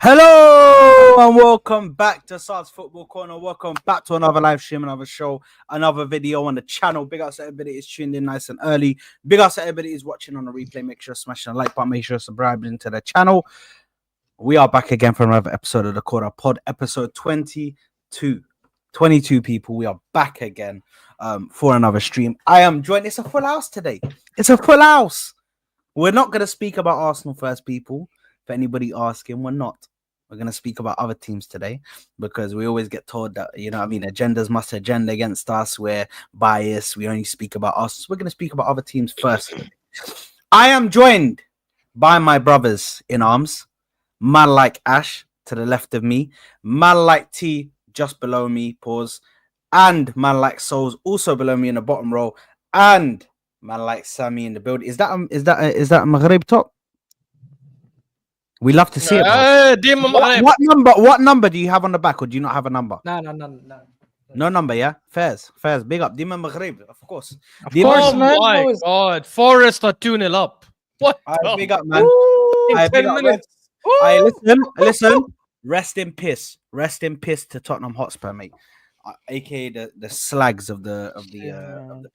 Hello and welcome back to Sar's Football Corner. Welcome back to another live stream, another show, another video on the channel. Big ups to everybody is tuned in nice and early. Big ups to everybody is watching on the replay. Make sure to smash the like button. Make sure to subscribe into the channel. We are back again for another episode of the Koora Pod, episode 22. 22 people. We are back again for another stream. I am joined. It's a full house today. It's a full house. We're not going to speak about Arsenal first, people. For anybody asking, we're not. We're going to speak about other teams today because we always get told that, you know what I mean, agendas must agenda against us. We're biased. We only speak about us. So we're going to speak about other teams first. I am joined by my brothers in arms. Man like Ash to the left of me. Man like T just below me. Pause. And man like Souls also below me in the bottom row. And man like Sami in the build. Is that a Maghreb top? We love to see it. What number do you have on the back, or do you not have a number? No. No number, yeah? Fairs. Big up. Dima Maghrib, of course. Oh my God. Forest are 2-0 up. What? Big up, man. In 10 minutes. Listen. Rest in piss. Rest in piss to Tottenham Hotspur, mate. AKA the slags of the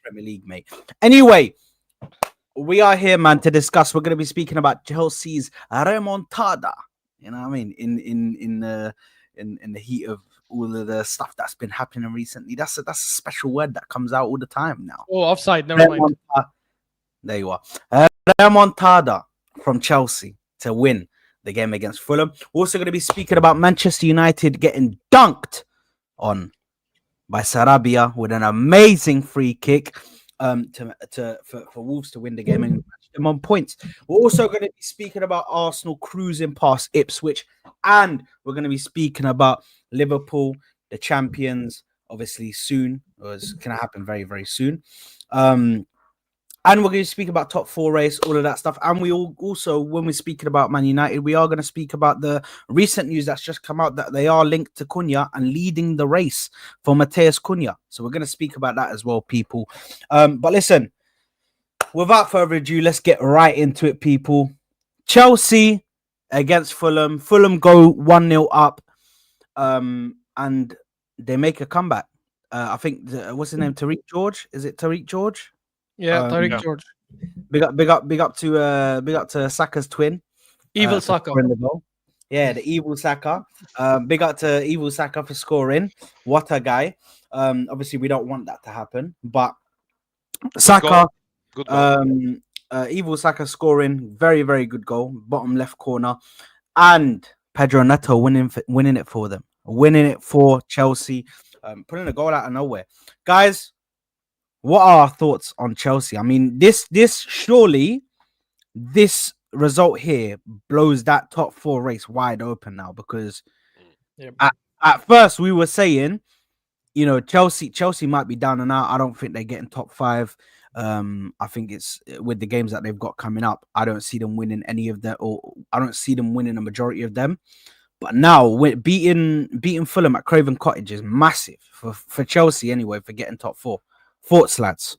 Premier League, mate. Anyway, we are here, man, to discuss. We're going to be speaking about Chelsea's remontada. You know what I mean? In the heat of all of the stuff that's been happening recently. That's a special word that comes out all the time now. Oh, offside. Never mind. There you are. Remontada from Chelsea to win the game against Fulham. We're also going to be speaking about Manchester United getting dunked on by Sarabia with an amazing free kick. For Wolves to win the game and match them on points. We're also going to be speaking about Arsenal cruising past Ipswich, and we're going to be speaking about Liverpool, the champions, obviously soon, or it's going to happen very, very soon. And we're going to speak about top four race, all of that stuff. And we also, when we're speaking about Man United, we are going to speak about the recent news that's just come out that they are linked to Cunha and leading the race for Mateus Cunha. So we're going to speak about that as well, people. But listen, without further ado, let's get right into it, people. Chelsea against Fulham. Fulham go 1-0 up, and they make a comeback. I think, what's his name? Tariq George? Is it Tariq George? Yeah, Tariq George. Big up to Saka's twin. Evil Saka. Yeah, the evil Saka. Big up to evil Saka for scoring. What a guy. Obviously we don't want that to happen, but Saka, good goal. Evil Saka scoring, very, very good goal, bottom left corner, and Pedro Neto winning it for them, winning it for Chelsea, putting a goal out of nowhere, guys. What are our thoughts on Chelsea? I mean, this result here blows that top four race wide open now, because at first we were saying, you know, Chelsea might be down and out. I don't think they're getting top five. I think it's with the games that they've got coming up. I don't see them winning any of them, or I don't see them winning a majority of them. But now beating Fulham at Craven Cottage is massive for Chelsea anyway, for getting top four. Thoughts, lads?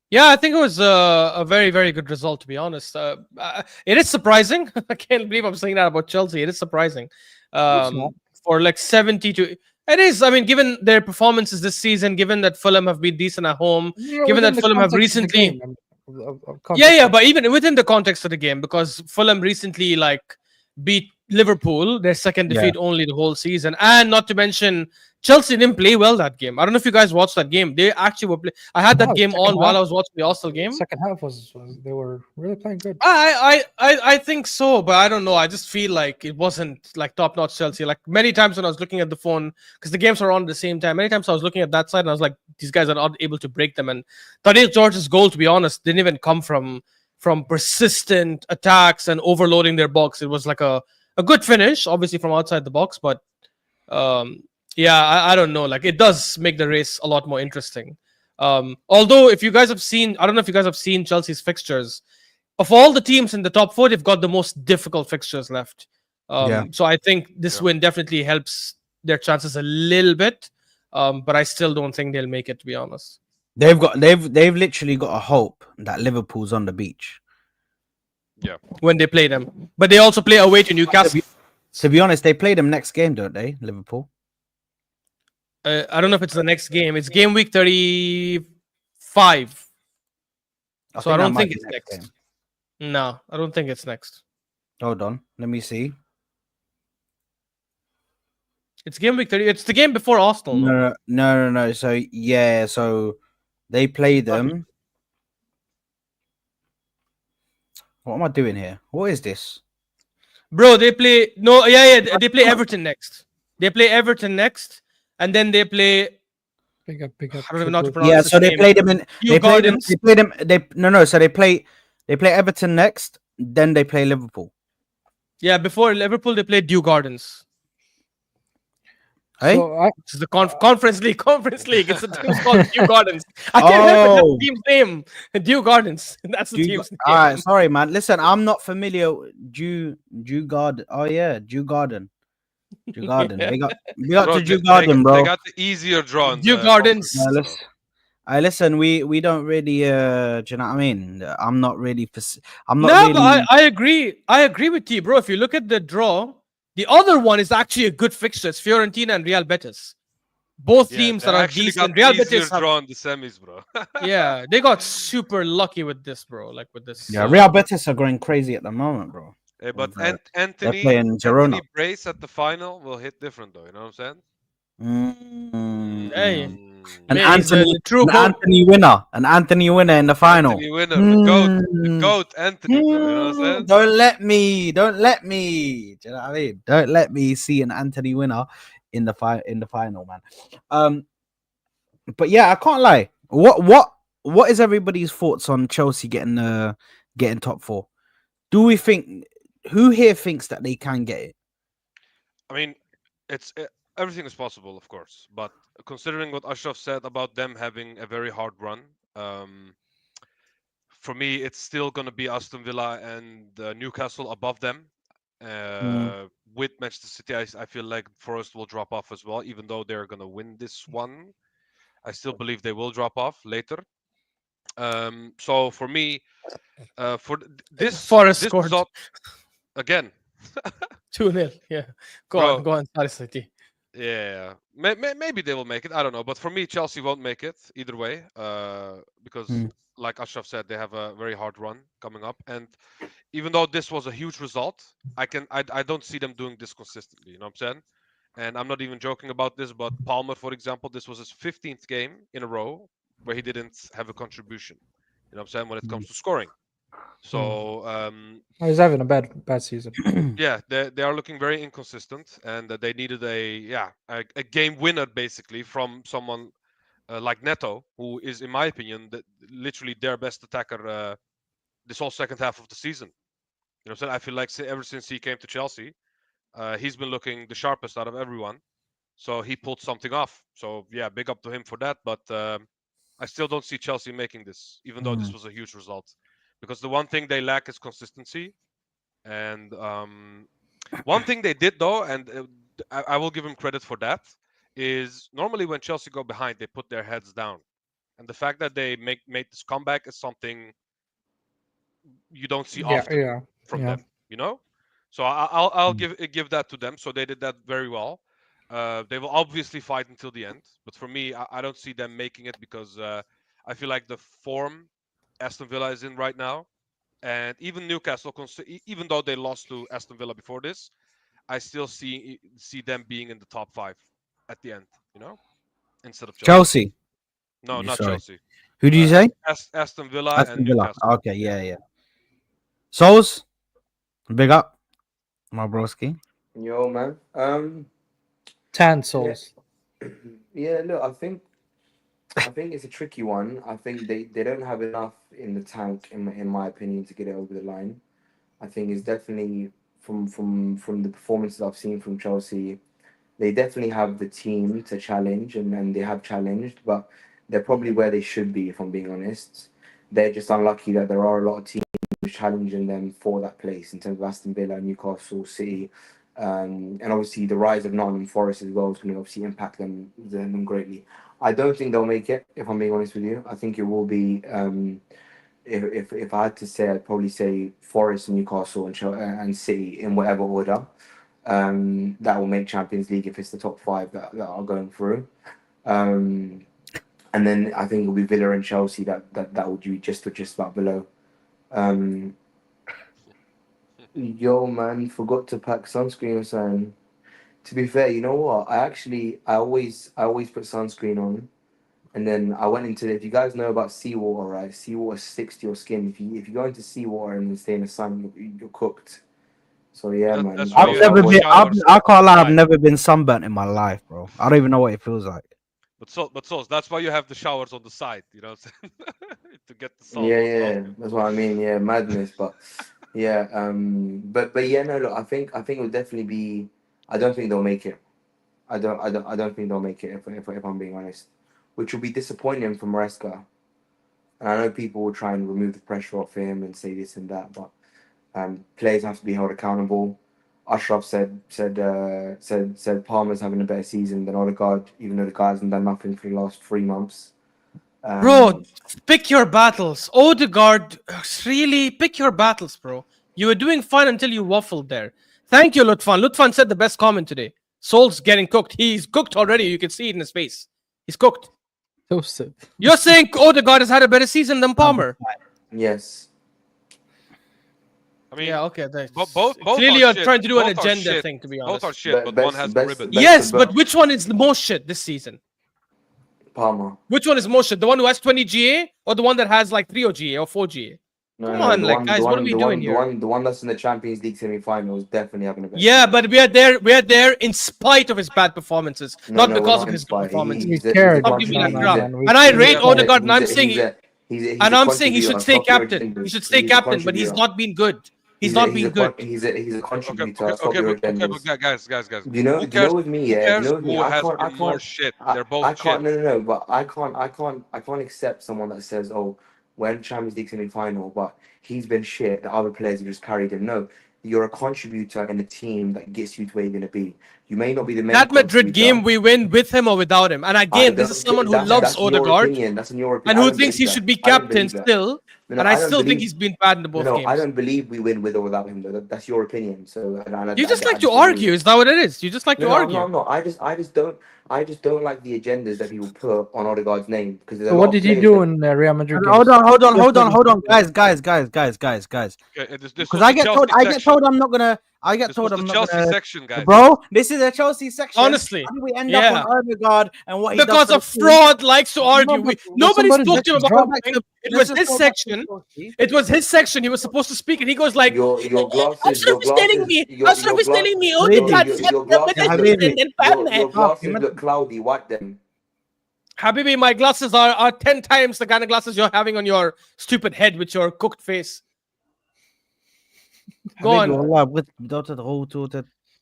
Yeah, I think it was a very, very good result, to be honest. It is surprising. I can't believe I'm saying that about Chelsea. It is surprising. For like 70 to... It is. I mean, given their performances this season, given that Fulham have been decent at home, given that Fulham have recently... But even within the context of the game, because Fulham recently beat Liverpool, their second defeat only the whole season, and not to mention Chelsea didn't play well that game. I don't know if you guys watched that game. They actually were I had that game on while I was watching the Arsenal game. Second half was they were really playing good. I think so, but I don't know. I just feel like it wasn't like top-notch Chelsea. Like many times when I was looking at the phone, because the games are on at the same time, many times I was looking at that side and I was like, these guys are not able to break them. And Tadic George's goal, to be honest, didn't even come from persistent attacks and overloading their box. It was like a good finish, obviously from outside the box, but I don't know. Like, it does make the race a lot more interesting. Although, if you guys have seen, I don't know if you guys have seen Chelsea's fixtures. Of all the teams in the top four, they've got the most difficult fixtures left. So I think this win definitely helps their chances a little bit. But I still don't think they'll make it, to be honest. They've literally got a hope that Liverpool's on the beach. Yeah. when they play them. But they also play away to Newcastle. To be honest, they play them next game, don't they? Liverpool. I don't know if it's the next game. It's game week 35. So I that don't might think be it's next next. game. No, I don't think it's next. Hold on, let me see. It's game week 30. It's the game before Arsenal. No. So yeah, so they play them. What am I doing here? What is this? Bro, they play they play Everton next. They play Everton next, and then they play. Big up. I don't even know how to pronounce Yeah, this so they name. play them in. Kew Gardens. They play them. So they play Everton next. Then they play Liverpool. Yeah, before Liverpool they play Kew Gardens. Hey? So I, This is the Conference League. Conference League. It's a team called Kew Gardens. I can't help it. That's the team's name. Kew Gardens. That's the team's name. All right, sorry, man. Listen, I'm not familiar. Jew Garden. Oh yeah, Jew Garden. Jew Garden. Yeah. We got Bro, to Jew they Garden, bro. They got the easier draw. in Kew the Gardens. conference, Listen. We don't really. Do you know what I mean? I'm not really. I'm not No, really. but I agree. I agree with you, bro. If you look at the draw, the other one is actually a good fixture. It's Fiorentina and Real Betis. Both Yeah, teams they that are actually decent. got Real easier Betis have, draw in the semis, bro. yeah, they got super lucky with this, bro. Like with this. Yeah, Real Betis are going crazy at the moment, bro. Hey, but They're Anthony playing Girona. Brace at the final will hit different, though. You know what I'm saying? Hey, An man, he's the true An Anthony winner in the final. Anthony winner, the goat, Anthony, bro. You know what I'm saying? Don't let me. Do you know what I mean? Don't let me see an Anthony winner in the final, man. But yeah, I can't lie. What is everybody's thoughts on Chelsea getting top four? Do we think who here thinks that they can get it? I mean, everything is possible, of course. But considering what Ashraf said about them having a very hard run, for me, it's still going to be Aston Villa and Newcastle above them. With Manchester City, I feel like Forest will drop off as well, even though they're going to win this one. I still believe they will drop off later. So for me, for this Forest this scored result again, 2-0. Yeah, go on, sorry, City. yeah, maybe they will make it. I don't know, but for me, Chelsea won't make it either way. Because like Ashraf said, they have a very hard run coming up, and even though this was a huge result, I don't see them doing this consistently. You know what I'm saying? And I'm not even joking about this, but Palmer, for example, this was his 15th game in a row where he didn't have a contribution. You know what I'm saying? When it comes to scoring. So he's having a bad season. yeah, they are looking very inconsistent, and they needed a game winner basically from someone like Neto, who is, in my opinion, literally their best attacker this whole second half of the season. You know what I'm saying? I feel like ever since he came to Chelsea, he's been looking the sharpest out of everyone. So he pulled something off. So yeah, big up to him for that. But I still don't see Chelsea making this, even though this was a huge result. Because the one thing they lack is consistency. And one thing they did though, and I will give him credit for that, is normally when Chelsea go behind, they put their heads down. And the fact that they made this comeback is something you don't see often from them, you know. So I'll give that to them. So they did that very well. They will obviously fight until the end, but for me, I don't see them making it because I feel like the form Aston Villa is in right now, and even Newcastle, even though they lost to Aston Villa before this, I still see them being in the top 5 at the end, you know, instead of Chelsea. No, not Chelsea. Who do you say? Aston Villa and Newcastle. Okay, yeah. Souls, big up, my broski. Yo, man. Tan souls. Yeah, look, I think it's a tricky one. I think they don't have enough in the tank, in my opinion, to get it over the line. I think it's definitely from the performances I've seen from Chelsea, they definitely have the team to challenge, and they have challenged, but they're probably where they should be, if I'm being honest. They're just unlucky that there are a lot of teams challenging them for that place in terms of Aston Villa, Newcastle, City, and obviously the rise of Nottingham Forest as well is going to obviously impact them greatly. I don't think they'll make it, if I'm being honest with you. I think it will be if I had to say, I'd probably say Forest, Newcastle, and City in whatever order. That will make Champions League if it's the top five that are going through. And then I think it'll be Villa and Chelsea that would be just about below. Yo, man, you forgot to pack sunscreen or something. To be fair, you know what? I always put sunscreen on, and then I went into. If you guys know about seawater, right? Seawater sticks to your skin. If you go into seawater and you stay in the sun, you're cooked. So yeah, man. That's I've why you never have the been. showers I can't lie. I've outside. never been sunburnt in my life, bro. I don't even know what it feels like. But that's why you have the showers on the side, you know, what I'm saying? To get the sun. Yeah, that's what I mean. Yeah, madness. But yeah, but yeah, no. Look, I think it will definitely be. I don't think they'll make it. I don't think they'll make it if I'm being honest, which will be disappointing for Maresca. And I know people will try and remove the pressure off him and say this and that, but players have to be held accountable. Ashraf said Palmer's having a better season than Odegaard, even though the guy hasn't done nothing for the last 3 months. Bro, pick your battles. Odegaard, really, pick your battles, bro. You were doing fine until you waffled there. Thank you, Lutfan. Lutfan said the best comment today. Sol's getting cooked. He's cooked already. You can see it in his face. He's cooked. Toasted. You're saying Odegaard has had a better season than Palmer? Yes. I mean, Yeah, okay. Thanks. both Clearly, are you're shit. trying to do an Both are agenda shit. thing, to be Both are honest. shit, but one has the ribbon. Yes, but which one is the most shit this season? Palmer. Which one is most shit? The one who has 20 GA or the one that has like 3 GA or 4 GA? Come on, guys, what are we doing here? The one that's in the Champions League semi-final is definitely having a better Yeah, season. but we are there in spite of his bad performances, not we're because not of his inspired. good performance. We cared, Stop giving me that man, crap. man. We And I cared. rate Odegaard, and I'm He's saying he a should stay contributor. Stop your captain. agendas. He should stay He's a captain, but he's contributor. not been good. He's not been good. He's a contributor. Okay, Stop your but agendas. guys. You know with me, yeah. Who You know with me, who I has can't. been more shit? They're both I can't. shit. No. But I can't accept someone that says, "Oh, we're in Champions League semi-final," but he's been shit. The other players have just carried him. No, you're a contributor in a team that gets you to where you're gonna be. You may not be the main. That Madrid contributor. game, we win with him or without him. And again, this is someone who loves That's your Odegaard opinion. That's in your and opinion. who thinks he should be captain still. No, And I don't still think believe- he's been bad in the both No, games. I don't believe we win with or without him. Though that's your opinion. So You just like to disagree. argue. Is that what it is? You just like to argue. No. I just don't like the agendas that people put on Odegaard's name because So what did he do in Real Madrid? Hold games? on, guys. Okay, this Because was I the get Chelsea told, I get section. told I'm not gonna. I get This told was I'm the not Chelsea gonna. section, guys. Bro, this is a Chelsea section. Honestly, How do we end yeah. up on Odegaard and what he Because does a for the team? fraud likes to argue. but Nobody somebody spoke to him just about back it. to- It let's was just his go back to section. Chelsea. It was his section. He was supposed to speak, and he goes like, your glasses. Ashraf is telling me, Ashraf is telling me, Odegaard said Your the better season than Palmer. glasses look cloudy. Wipe them. Habibi, my glasses are 10 times the kind of glasses you're having on your stupid head with your cooked face. Go on.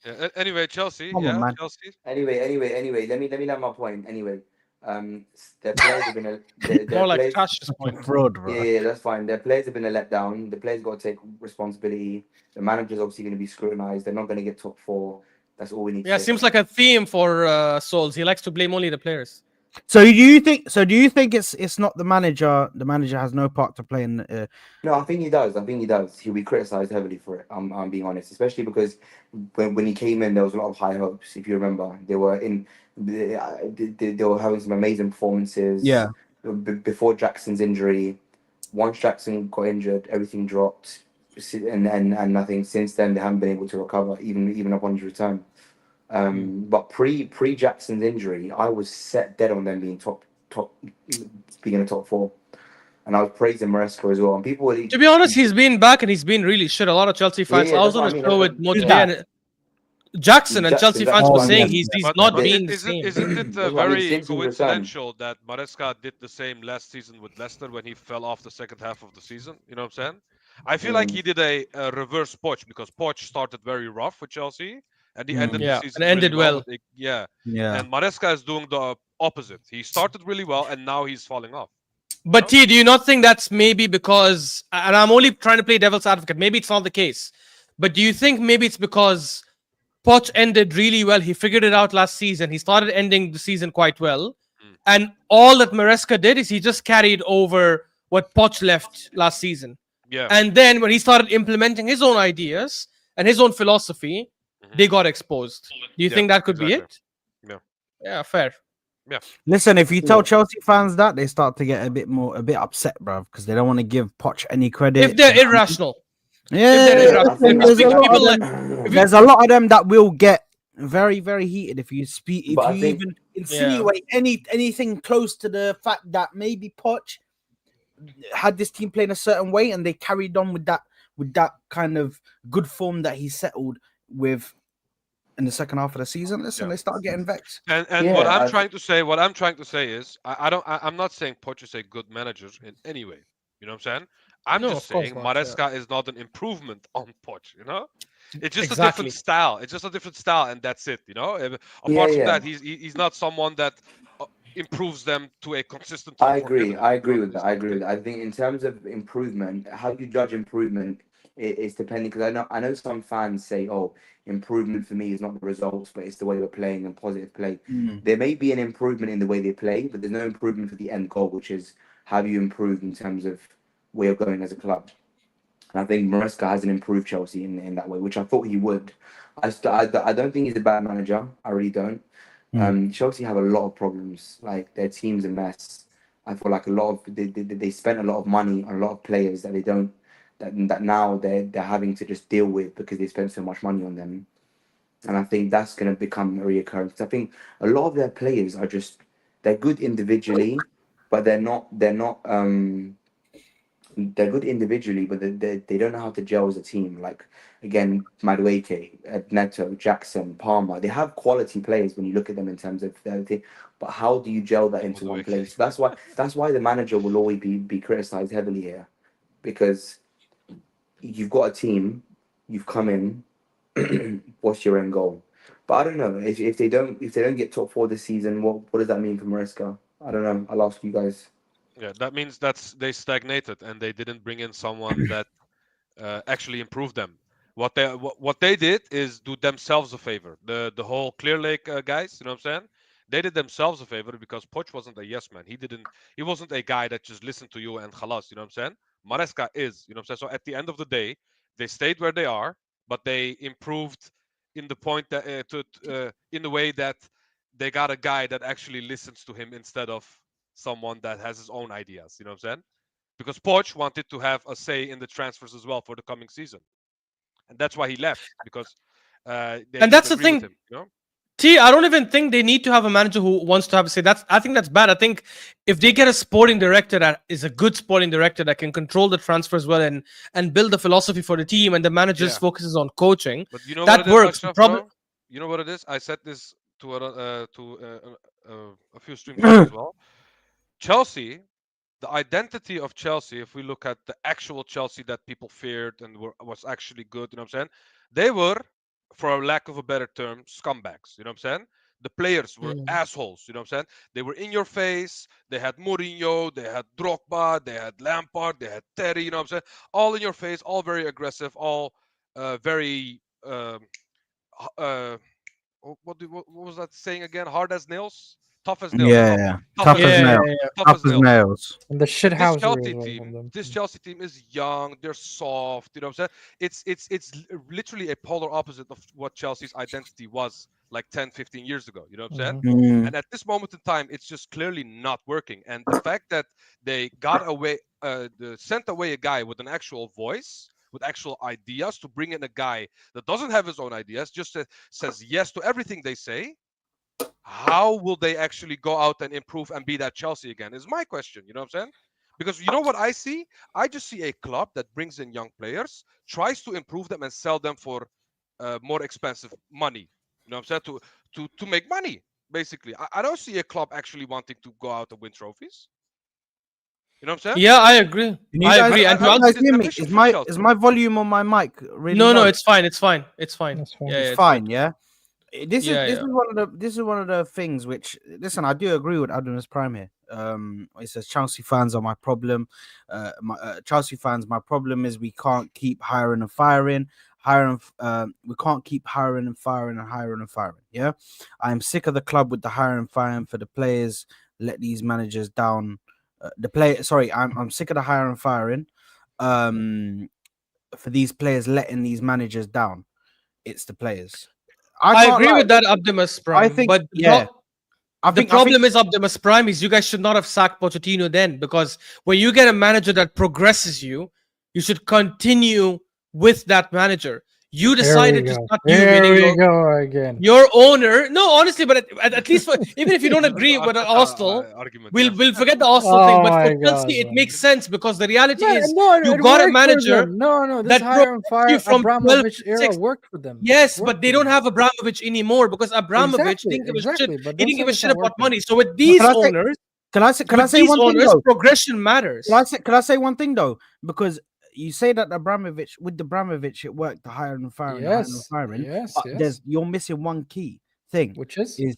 Yeah, anyway, Chelsea. Come on, man. Chelsea. Anyway. Let me land my point. Anyway, their players have been More like players, Tash's point. Fraud, bro. yeah, that's fine. Their players have been a letdown. The players got to take responsibility. The manager's obviously going to be scrutinized. They're not going to get top 4. That's all we need. Yeah, to say. seems like a theme for Souls. He likes to blame only the players. So do you think it's not the manager? The manager has no part to play in. No, I think he does. He'll be criticized heavily for it. I'm being honest, especially because when he came in, there was a lot of high hopes. If you remember, they were having some amazing performances. Yeah. Before Jackson's injury, once Jackson got injured, everything dropped, and nothing since then. They haven't been able to recover, even upon his return. But pre Jackson's injury, I was set dead on them being being in the top 4, and I was praising Maresca as well. And people were, To be honest, he's been back and he's been really shit. A lot of Chelsea fans. Yeah, I was that's on what a I mean. show with Who's Motibe that? and Jackson, and Chelsea fans were saying he's But not been the isn't same. isn't it That's what I mean, very since he returned. coincidental that Maresca did the same last season with Leicester when he fell off the second half of the season? You know what I'm saying? I feel like he did a reverse Poch because Poch started very rough with Chelsea and he ended Yeah, the season and ended really well. with yeah. Yeah. And Maresca is doing the opposite. He started really well and now he's falling off. But T, do you not think that's maybe because, and I'm only trying to play devil's advocate, maybe it's not the case, but do you think maybe it's because Poch ended really well, he figured it out last season, he started ending the season quite well, and all that Maresca did is he just carried over what Poch left last season. Yeah. And then when he started implementing his own ideas and his own philosophy, they got exposed. Do you Yeah, think that could be exactly. it? Yeah. Yeah, fair. Listen, if you tell Chelsea fans that, they start to get a bit upset, bro, because they don't want to give Poch any credit. If they're irrational. Yeah, they're Yeah, I irrational. think- If you there's a speak to lot people of like them. There's a lot of them that will get very, very heated if you speak. If But I you think- even insinuate anything close to the fact that maybe Poch had this team playing a certain way and they carried on with that kind of good form that he settled with in the second half of the season. Listen, Yeah. they start getting vexed. And Yeah, what I'm I- trying to say is I'm not saying Poch is a good manager in any way. You know what I'm saying? I'm No, just of course saying not, yeah. Maresca is not an improvement on Poch, you know? It's just a Exactly. different style. It's just a different style, and that's it, you know? Apart Yeah, from yeah. that, he's not someone that improves them to a consistent top I four agree. candidate. I agree No, with it's that. I not agree the with case. that. I think in terms of improvement, how you judge improvement is depending, because I know some fans say, "Oh, improvement for me is not the results, but it's the way we're playing and positive play." There may be an improvement in the way they play, but there's no improvement for the end goal, which is how you improve in terms of where you're going as a club. And I think Maresca hasn't improved Chelsea in that way, which I thought he would. I don't think he's a bad manager. I really don't. Chelsea have a lot of problems. Like their team's a mess. I feel like a lot of they spent a lot of money on a lot of players that they don't that now they're having to just deal with because they spent so much money on them. And I think that's going to become a reoccurrence. I think a lot of their players are just they're good individually, but they're good individually, but they don't know how to gel as a team. Like again, Madueke, Neto, Jackson, Palmer, they have quality players when you look at them in terms of their thing. But how do you gel that into one Madueke. place? That's why the manager will always be criticized heavily here, because you've got a team, you've come in, what's your end goal? But I don't know if they don't get top four this season. What does that mean for Maresca? I don't know. I'll ask you guys. Yeah, that means they stagnated and they didn't bring in someone that actually improved them. What they did is do themselves a favor. The whole Clear Lake guys, you know what I'm saying? They did themselves a favor because Poch wasn't a yes man. He wasn't a guy that just listened to you and khalas, you know what I'm saying? Maresca is, you know what I'm saying? So at the end of the day, they stayed where they are, but they improved in the point that in the way that they got a guy that actually listens to him instead of someone that has his own ideas, you know what I'm saying? Because Poch wanted to have a say in the transfers as well for the coming season, and that's why he left because they And that's couldn't the agree with thing. him. You know? I don't even think they need to have a manager who wants to have a say. I think that's bad. I think if they get a sporting director that is a good sporting director that can control the transfers well and build a philosophy for the team, and the manager just Yeah. focuses on coaching, But you know that what it is, works. The Ashraf, problem, bro? You know what it is? I said this to a few streams ago as well. Chelsea, the identity of Chelsea, if we look at the actual Chelsea that people feared and was actually good, you know what I'm saying? They were, for a lack of a better term, scumbags, you know what I'm saying? The players were assholes, you know what I'm saying? They were in your face. They had Mourinho, they had Drogba, they had Lampard, they had Terry, you know what I'm saying? All in your face, all very aggressive, all very uh, what was that saying again? Hard as nails, tough as nails. No, Yeah, tough tough as as yeah, nails. nails. yeah, yeah. Tough Tough as as nails. nails. And the shit This house Chelsea from team, them. this Chelsea team is young. They're soft. You know what I'm saying? Literally a polar opposite of what Chelsea's identity was like 10, 15 years ago. You know what I'm saying? Mm. And at this moment in time, it's just clearly not working. And the fact that they got away, sent away a guy with an actual voice, with actual ideas, to bring in a guy that doesn't have his own ideas, just says yes to everything they say. How will they actually go out and improve and be that Chelsea again? Is my question. You know what I'm saying? Because you know what I see? I just see a club that brings in young players, tries to improve them and sell them for more expensive money. You know what I'm saying? To make money, basically. I don't see a club actually wanting to go out and win trophies. You know what I'm saying? Yeah, I agree. Can you I guys, agree. I And to don't you see guys answer, this hear me? ambition Is for my Chelsea. is my volume on my mic really no, low? it's fine. It's fine. It's fine. That's fine. Yeah, It's it's fine, good. yeah. This Yeah, is yeah. this is one of the things which, listen, I do agree with Adon's Prime here. It says Chelsea fans are my problem. Chelsea fans, my problem is we can't keep hiring and firing. We can't keep hiring and firing and hiring and firing. Yeah, I'm sick of the club with the hiring and firing for the players. Let these managers down. the play. Sorry, I'm sick of the hire and firing. For these players letting these managers down, it's the players. I can't agree lie. with that, Optimus Prime. I think, but yeah. the problem is Optimus Prime is you guys should not have sacked Pochettino then, because when you get a manager that progresses you, you should continue with that manager. You decided to start go again. Your owner. No, honestly, but at least even if you don't agree with Arsenal, we'll forget the Arsenal thing. But for Chelsea, it makes sense because the reality is you got a manager. This hire and fire from Abramovich era worked for them. Yes, but they don't have Abramovich anymore because Abramovich didn't give a shit. He didn't give a shit about money. So with these owners, can I say one thing though? Progression matters. Can I say one thing though? Because you say that Abramovich, with Abramovich, it worked, the hiring and firing. Yes. You're missing one key thing, which is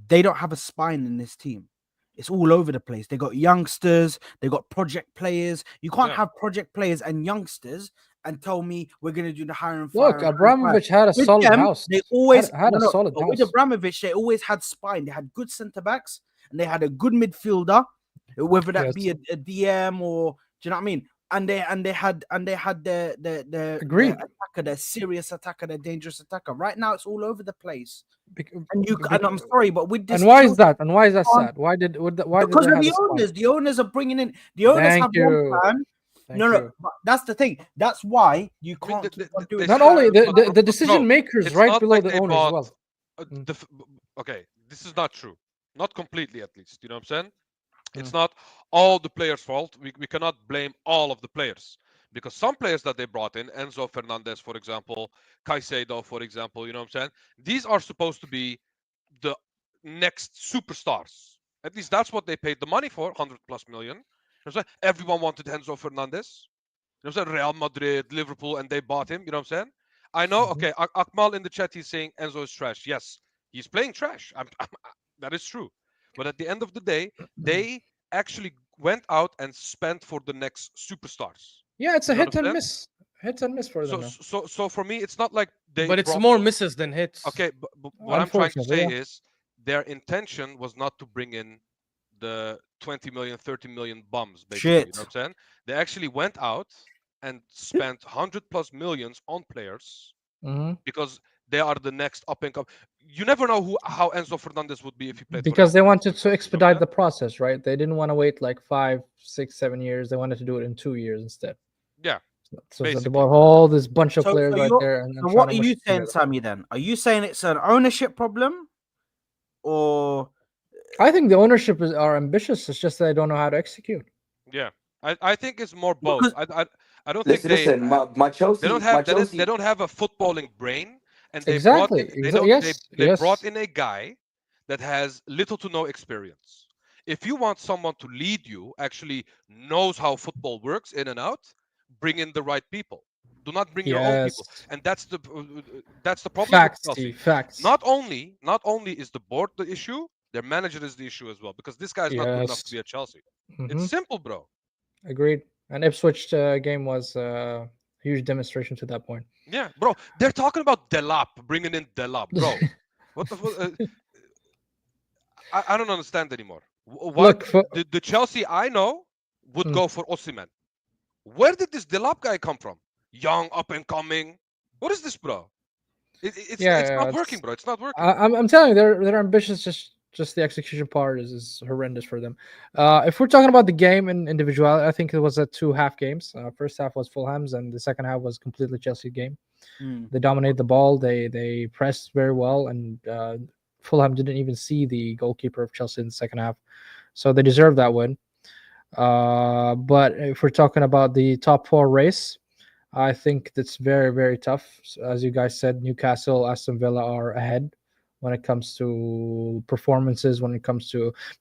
they don't have a spine in this team. It's all over the place. They got youngsters, they got project players. You can't have project players and youngsters and tell me we're going to do the hiring and firing. Look, Abramovich had a solid house. They always had a solid house. With Abramovich, they always had spine. They had good centre backs and they had a good midfielder, whether that be a DM or, do you know what I mean? And they had the attacker, the serious attacker, the dangerous attacker. Right now, it's all over the place. And I'm sorry, but with this, and why is that? And why is that sad? Why because of the owners? The owners are bringing in. The owners have one plan. No, but that's the thing. That's why you can't keep on doing. Not only the decision makers right below the owners as well. Okay, this is not true. Not completely, at least. You know what I'm saying? It's not all the players' fault. We cannot blame all of the players because some players that they brought in, Enzo Fernandez, for example, Caicedo, for example, you know what I'm saying? These are supposed to be the next superstars. At least that's what they paid the money for, 100+ million. You know what I'm saying? Everyone wanted Enzo Fernandez. You know what I'm saying? Real Madrid, Liverpool, and they bought him. You know what I'm saying? I know. Okay, Akmal in the chat, he's saying Enzo is trash. Yes, he's playing trash. That is true. But at the end of the day, they actually went out and spent for the next superstars. Yeah, it's a hit and miss. Hit and miss for them. So for me, it's not like they. But it's more misses than hits. Okay, but what I'm trying to say is their intention was not to bring in the 20 million, 30 million bums. Basically, you know what I'm saying? They actually went out and spent 100+ millions on players because they are the next up and come. You never know how Enzo Fernandez would be if he played. Because they wanted to expedite the process, right? They didn't want to wait like 5, 6, 7 years. They wanted to do it in 2 years instead. Yeah. So it's about all this bunch of players right there. And so what are you saying, Sammy? Then are you saying it's an ownership problem, or? I think the ownership are ambitious. It's just that they don't know how to execute. Yeah, I think it's more both. I don't think my Chelsea. They don't have a footballing brain. And they brought in a guy that has little to no experience. If you want someone to lead you, actually knows how football works in and out, bring in the right people. Do not bring your own people. And that's the problem. Facts. Not only is the board the issue, their manager is the issue as well. Because this guy is not good enough to be at Chelsea. It's simple, bro. Agreed. And Ipswich game was a huge demonstration to that point. Yeah, bro. They're talking about Delap, bringing in Delap, bro. What the fuck? I don't understand anymore. Why the Chelsea I know would go for Osimhen. Where did this Delap guy come from? Young, up and coming. What is this, bro? It's not working, bro. It's not working. I'm telling you, they're ambitious. Just the execution part is horrendous for them. If we're talking about the game in individuality, I think it was 2 half games. First half was Fulham's, and the second half was completely Chelsea game. They dominated the ball. They pressed very well, and Fulham didn't even see the goalkeeper of Chelsea in the second half, so they deserved that win. But if we're talking about the top 4 race, I think that's very, very tough. As you guys said, Newcastle, Aston Villa are ahead when it comes to performances,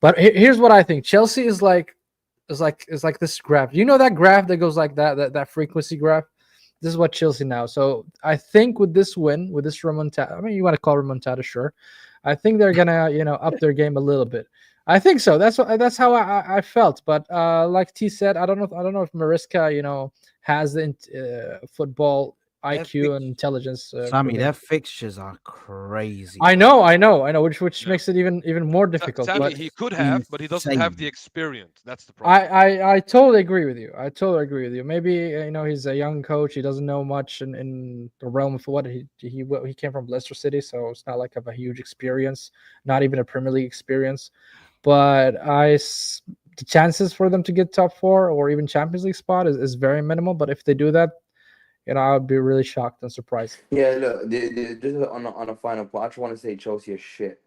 but here's what I think. Chelsea is like this graph. You know that graph that goes like that frequency graph? This is what Chelsea now. So I think with this win, with this remontada, I mean, you want to call remontada, sure. I think they're gonna, up their game a little bit. I think so. That's how I felt. But like T said, I don't know if Mariska, has the football IQ and intelligence. Sammy, their fixtures are crazy. I know, which makes it even more difficult. Sammy, But he could have, but he doesn't have insane. the experience. That's the problem. I totally agree with you. I totally agree with you. Maybe he's a young coach. He doesn't know much in the realm of what he came from Leicester City, so it's not like of a huge experience, not even a Premier League experience. But the chances for them to get top 4 or even Champions League spot is very minimal. But if they do that, I would be really shocked and surprised. Yeah, look, just on a final point, I just want to say Chelsea is shit.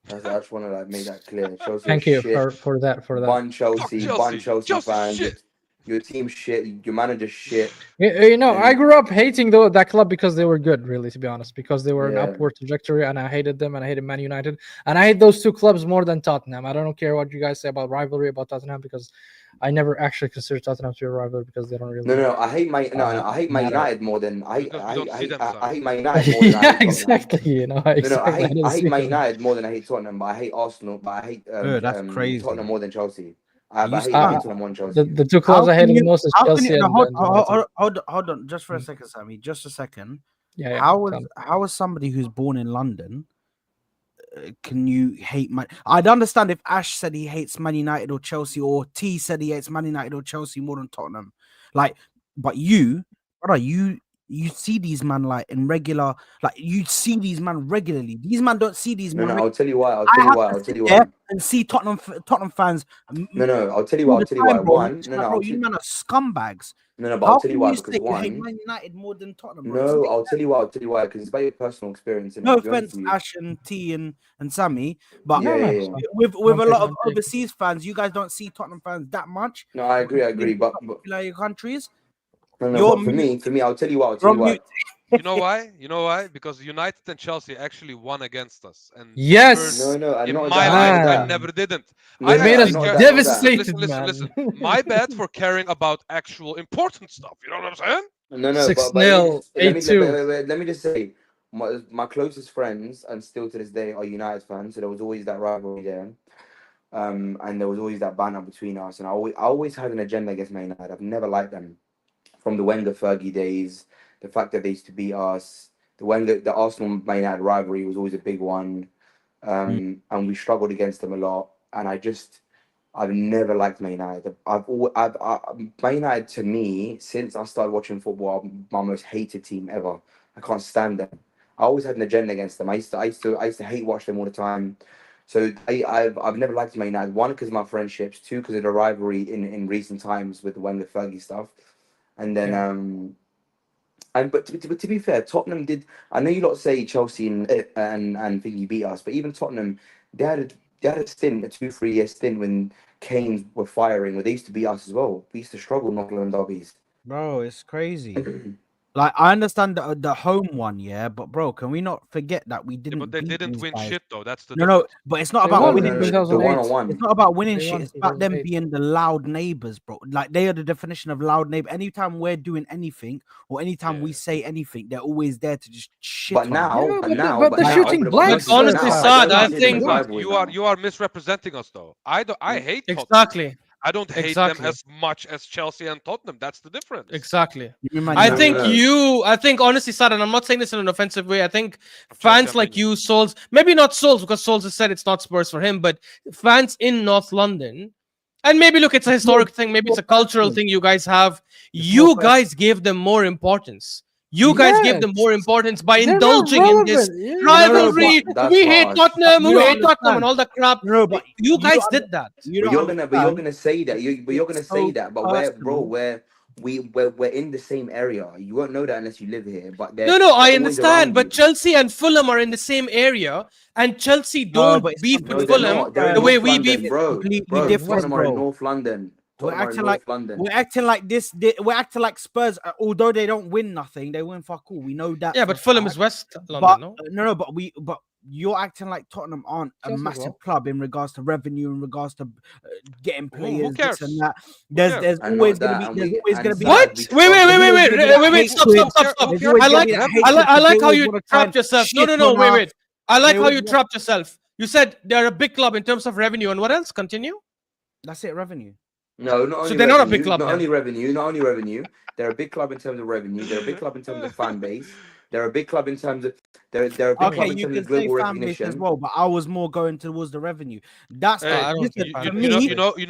I just want to make that clear. Chelsea Thank is you shit. for that. Bun Chelsea, bun Chelsea Chelsea's fans. shit. Your team's shit. Your manager's shit. I grew up hating that club because they were good, really, to be honest, because they were an Yeah. upward trajectory, and I hated them, and I hated Man United, and I hate those two clubs more than Tottenham. I don't care what you guys say about rivalry about Tottenham, because I never actually consider Tottenham to be a rivalry because they don't really. No, I hate Man United more than I Because we don't see them, hate Man United more than I Yeah, hate Tottenham. exactly. No, I hate Man United more than I hate Tottenham, but I hate Arsenal, but I hate that's crazy. Tottenham more than Chelsea. I You hate start- Tottenham more than Chelsea. The two clubs I hated the most is Chelsea and hold United. on, just for a second, Sammy. Just a second. Yeah, How is somebody who's born in London? Can you hate Man? I'd understand if Ash said he hates Man United or Chelsea, or T said he hates Man United or Chelsea more than Tottenham. Like, but you, brother, you see these man like in regular, like you see these man regularly. These man don't see these man. I'll tell you why. And see Tottenham fans. I'll tell you all why. the time, bro. Bro, you man are scumbags. But How I'll tell you can why. you Because say you hate one, Man United more than Tottenham? Bro? I'll tell you why. Because it's about your personal experience. No offense, Ash and T and Sammy, but Yeah. with a lot of overseas fans, you guys don't see Tottenham fans that much. No, I agree. But Your countries. but for me, I'll tell you why. You know why? Because United and Chelsea actually won against us. And Yes. Spurs, No, in not my that. life, I never didn't. No, I They made us actually care- devastated, Listen. man. My bad for caring about actual important stuff. You know what I'm saying? No, 6-0, 8-2. let me just say, my closest friends and still to this day are United fans. So there was always that rivalry there, and there was always that banter between us. And I always had an agenda against Man United. I've never liked them from the Wenger Fergie days. The fact that they used to beat us, the Arsenal Man United rivalry was always a big one, and we struggled against them a lot. And I've never liked Man United. Man United to me, since I started watching football, are my most hated team ever. I can't stand them. I always had an agenda against them. I used to hate watch them all the time. So I've never liked Man United. One, because of my friendships. Two, because of the rivalry in recent times with the Wenger Fergie stuff. And then but to be fair, Tottenham did. I know you lot say Chelsea and think you beat us, but even Tottenham, they had a stint, a 2-3 year stint when Canes were firing, where they used to beat us as well. We used to struggle knocking on derbies. Bro, it's crazy. Like, I understand the home one, yeah, but bro, can we not forget that we didn't? But they beat didn't these win guys? shit though. That's the No, but it's not They about won winning. in Shit. 2008. It's not about winning They shit. won It's about them 2008. being the loud neighbors, bro. Like, they are the definition of loud neighbor. Anytime we're doing anything or anytime we say anything, they're always there to just shit. But on now, us. but they're shooting blanks. But honestly, Saad, I Saad, think you are misrepresenting us though. I hate Tottenham. Exactly. I don't hate them as much as Chelsea and Tottenham. That's the difference. Exactly. I think honestly, Sad, and I'm not saying this in an offensive way. I think fans like you, Souls, maybe not Souls, because Souls has said it's not Spurs for him, but fans in North London, and maybe look, it's a historic thing, maybe it's a cultural thing you guys have. You guys gave them more importance. You guys gave them more importance by indulging in this rivalry. We hate Tottenham, we hate Tottenham, and all the crap. No, but you guys did that. You're gonna say that. But we're in the same area. You won't know that unless you live here. But No, I understand. But Chelsea and Fulham are in the same area, and Chelsea don't beef with Fulham the way we beef. Bro, Fulham are in North London. We're acting like this. We're acting like Spurs, although they don't win nothing, they win fuck all. We know that. Yeah, but Fulham is West London. No, but you're acting like Tottenham aren't a massive club in regards to revenue, in regards to getting players. Who cares? This and that. There's always gonna be. What? Wait! Stop! I like how you trapped yourself. No. Wait. I like how you trapped yourself. You said they're a big club in terms of revenue, and what else? Continue. That's it, revenue. No, not only So they're not a big revenue, club not then. only revenue, not only revenue. They're a big club in terms of revenue. They're a big club in terms of fan base. They're a big club in terms of they're a big Okay, club in you terms can of say global fan base as recognition. well, but I was more going towards the revenue. That's Hey, I don't listen see for fan me. base. you know, For me, you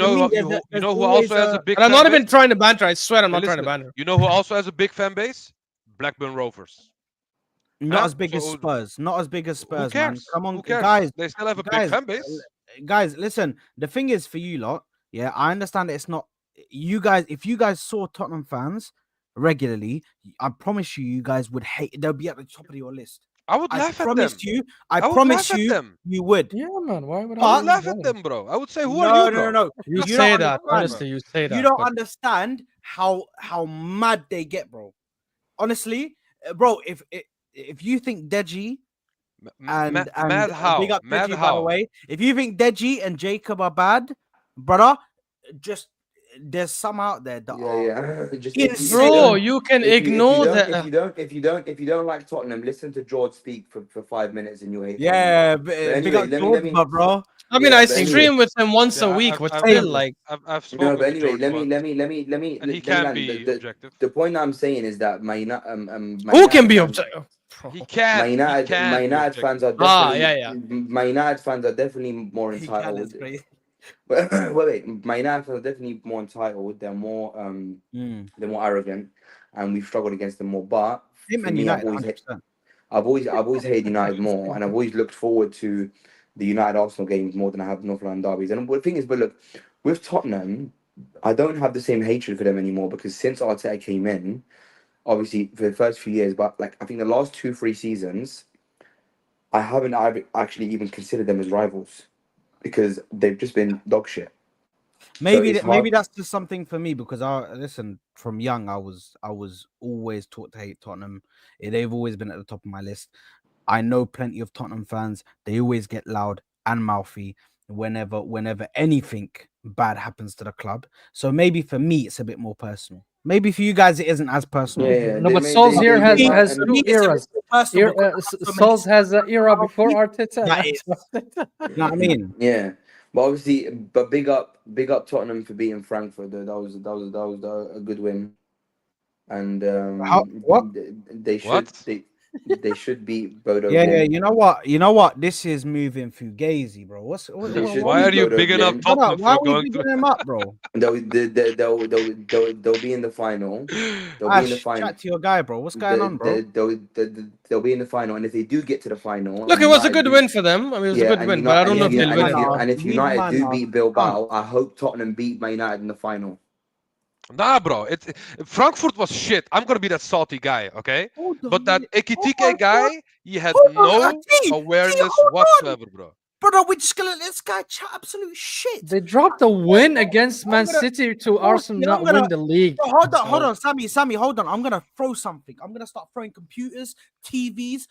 there's know who always also has a big And I'm fan not base? even trying to banter. I swear I'm Hey, not trying to listen, banter. you know who also has a big fan base? Blackburn Rovers. not Huh? as big as So Spurs. Not as big as who Spurs, man. cares? Come on, Who cares? guys, They still have a big guys, fan base. guys. Listen, the thing is for you lot. Yeah, I understand that it's not you guys. If you guys saw Tottenham fans regularly, I promise you, you guys would hate. They'll be at the top of your list. I would I laugh at them. promise you. I I would promise laugh at you, them. you would. Yeah, man. Why would I But- would laugh at them, bro. I would say, who are No, you, no, bro? no, no. You You say don't that, understand. honestly. You say that. You don't but- understand how mad they get, bro. Honestly, bro. If you think Deji and Mad how? big up Mad Deji, by the how? way. If you think Deji and Jacob are bad, brother, just there's some out there that are Yeah. Just insane. Bro, you can ignore that. if you don't like Tottenham, listen to George speak for 5 minutes and you'll hate Tottenham. Yeah, But big anyway, up let George, me bro. I mean, yeah, I but anyway. stream with him once a Yeah, week, but I've- still, like, I've No, spoken but to anyway, George let me once, let me and he let me can land. be objective. The point I'm saying is that Man who can be fans- objective? He can. Man He can be United objective. fans are Ah, definitely yeah. Man United fans are definitely more He can, entitled. it's great. Wait, Man United fans are definitely more entitled. They're more they're more arrogant, and we've struggled against them more. But Him for and me, United, I've always hated United more, and I've always looked forward to the United Arsenal games more than I have North London derbies. And the thing is, but look, with Tottenham, I don't have the same hatred for them anymore because since Arteta came in, obviously for the first few years, but like I think the last 2-3 seasons, I've actually even considered them as rivals because they've just been dog shit. Maybe it's maybe hard- that's just something for me because I listen from young. I was always taught to hate Tottenham. They've always been at the top of my list. I know plenty of Tottenham fans. They always get loud and mouthy whenever anything bad happens to the club. So maybe for me it's a bit more personal. Maybe for you guys it isn't as personal. Yeah, No, but Solskjaer has For has me, two it's a bit eras. more personal because Sols has an era before Arteta. That That's is- why. you know what I mean? Yeah, but obviously, but big up Tottenham for beating Frankfurt. That was a good win, and What? they should What? they should beat Bodo. Yeah, Glimt. you know what? This is moving fugazi, bro. They should Why are beat you Bodo bigging up Glimt. Tottenham Why for are we going bigging to? them up, bro? They'll be in the final. They'll be in the Ash, final. chat to your guy, bro. What's going on, bro? They'll be in the final, and if they do get to the final, Look, and it was a United good do- win for them. I mean, it was a Yeah, good and win, but I don't know if United- they'll win it. and if Leave United man do out. beat Bilbao, I hope Tottenham beat Man United in the final. Nah, bro. Frankfurt was shit. I'm gonna be that salty guy, okay? Hold on, But that hold on, Ekitike guy, he had hold on, no T, awareness hold on. whatsoever, bro. brother. We're just gonna let this guy chat absolute shit. They dropped a win against Man City to Arsenal I'm not gonna- win the league. Bro, hold on, Sammy, hold on. I'm gonna throw something. I'm gonna start throwing computers, TVs.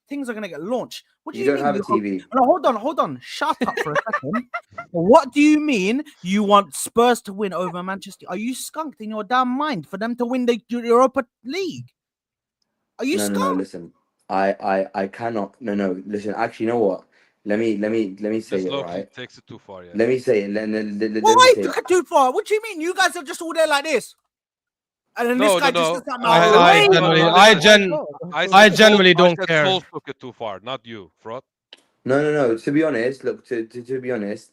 Things are gonna get launched. What do You you don't mean? have a TV. No, hold on. Shut up for a second. What do you mean you want Spurs to win over Manchester? Are you skunked in your damn mind for them to win the Europa League? Are you No, skunked? listen. I cannot. No. Listen. Actually, you know what? Let me say This it low-key right. takes it too far, yeah. Let me say it. Let me Why say took it. it too far? What do you mean? You guys are just all there like this, and then No, this guy no, just no. sits out I- my I generally don't said care. Souls took it too far, not you, fraud. No. To be honest, look. To be honest,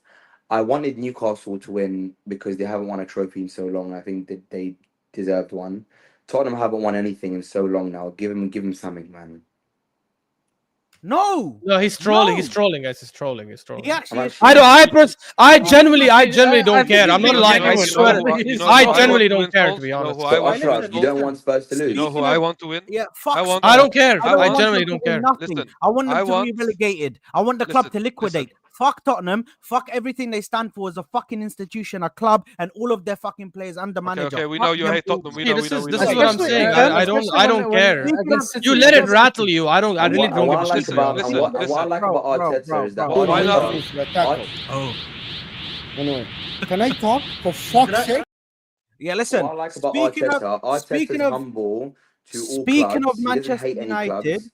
I wanted Newcastle to win because they haven't won a trophy in so long. I think that they deserved one. Tottenham haven't won anything in so long now. Give him something, man. No, No, he's trolling. No. He's trolling, guys. He's trolling. He's trolling. he actually. I'm is actually- I genuinely don't think care. he's I'm not being lying. I genuine, swear. bro. I genuinely don't care, to be You know honest. who I So want to Ashraf, win? you don't want Spurs to You lose. know who I want to win? Yeah, fuck. I want- I don't care. I don't I want generally them to don't win care. Nothing. Listen, I want them I to want- be relegated. I want the club Listen, to liquidate. Fuck Tottenham. Fuck everything they stand for as a fucking institution, a club, and all of their fucking players and the manager. Okay, we Fuck know you them hate all. Tottenham. We See, know, this we know, is we this know. is what I'm Especially, saying. uh, I especially don't when care. against City, You let it against rattle City. you. I really don't give a shit. listen, To be honest. What I like about Arteta is that Bro, why not? Oh. Anyway, can I talk? For fuck's sake. Yeah, listen. what I like about speaking of- Arteta's speaking of- humble to all speaking clubs. of He doesn't hate Manchester any United, clubs.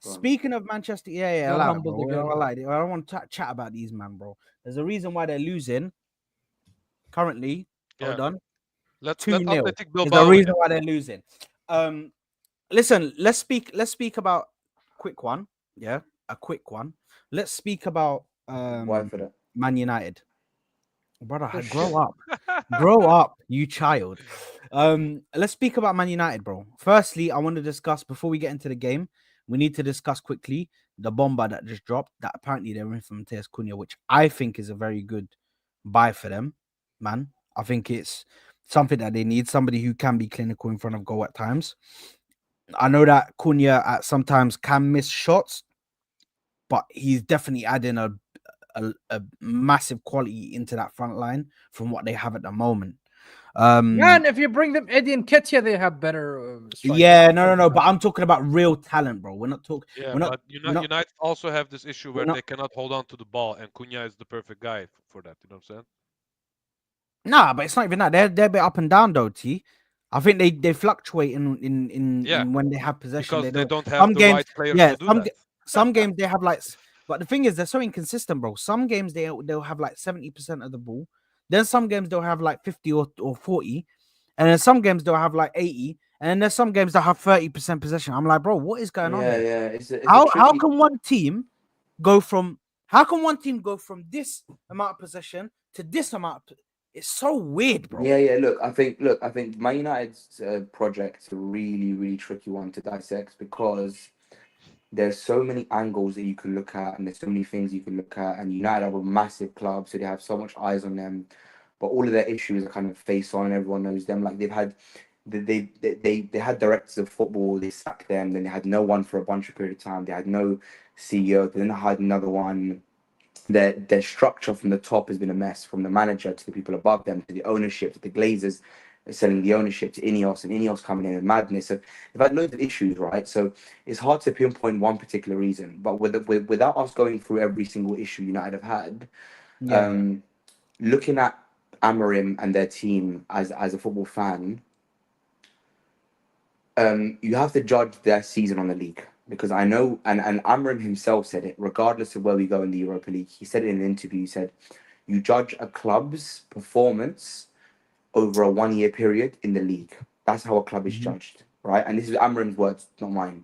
Go on. Speaking of Manchester, yeah, Not allow it, humble bro. again. I don't want to chat about these, man, bro. There's a reason why they're losing currently. Hold Yeah. on. Let 2-0. Athletic There's Bilbao a win reason it. why they're losing. Listen, let's speak about quick one. Yeah, a quick one. Let's speak about Why for that? Man United. Brother, Oh, grow shit. up. Grow up, you child. Let's speak about Man United, bro. Firstly, I want to discuss before we get into the game. We need to discuss quickly the bomber that just dropped. That apparently they're in from Matheus Cunha, which I think is a very good buy for them, man. I think it's something that they need. Somebody who can be clinical in front of goal at times. I know that Cunha at sometimes can miss shots, but he's definitely adding a massive quality into that front line from what they have at the moment. Man, if you bring them Eddie and Ketia, they have better strikers. Yeah, no. But I'm talking about real talent, bro. We're not talking. Yeah, We're not. but We're not. United also have this issue We're where not. they cannot hold on to the ball, and Cunha is the perfect guy for that. You know what I'm saying? Nah, but it's not even that. They're a bit up and down though. T. I think they fluctuate Yeah, in when they have possession. because They they don't. don't have Some the games, right players yeah. to do that. Some games they have like. But the thing is, they're so inconsistent, bro. Some games they'll have like 70% of the ball. Then some games they'll have like 50 or 40, and then some games they'll have like 80, and then there's some games that have 30% possession. I'm like, bro, what is going on Yeah, here? yeah. It's a How tricky. can one team go from this amount of possession to this amount? It's so weird, bro. Yeah. Look, I think Man United's project is a really, really tricky one to dissect because there's so many angles that you can look at, and there's so many things you can look at. And United are a massive club, so they have so much eyes on them. But all of their issues are kind of face on. Everyone knows them. Like they had directors of football. They sacked them. Then they had no one for a bunch of period of time. They had no CEO. Then they had another one. Their structure from the top has been a mess, from the manager to the people above them to the ownership to the Glazers selling the ownership to Ineos and Ineos coming in with madness. So they've had loads of issues, right? So it's hard to pinpoint one particular reason. But without us going through every single issue United have had, Yeah. looking at Amorim and their team as a football fan, you have to judge their season on the league. Because I know, and Amorim himself said it, regardless of where we go in the Europa League, he said it in an interview, he said, you judge a club's performance over a 1 year period in the league. That's how a club is judged, right? And this is Amorim's words, not mine.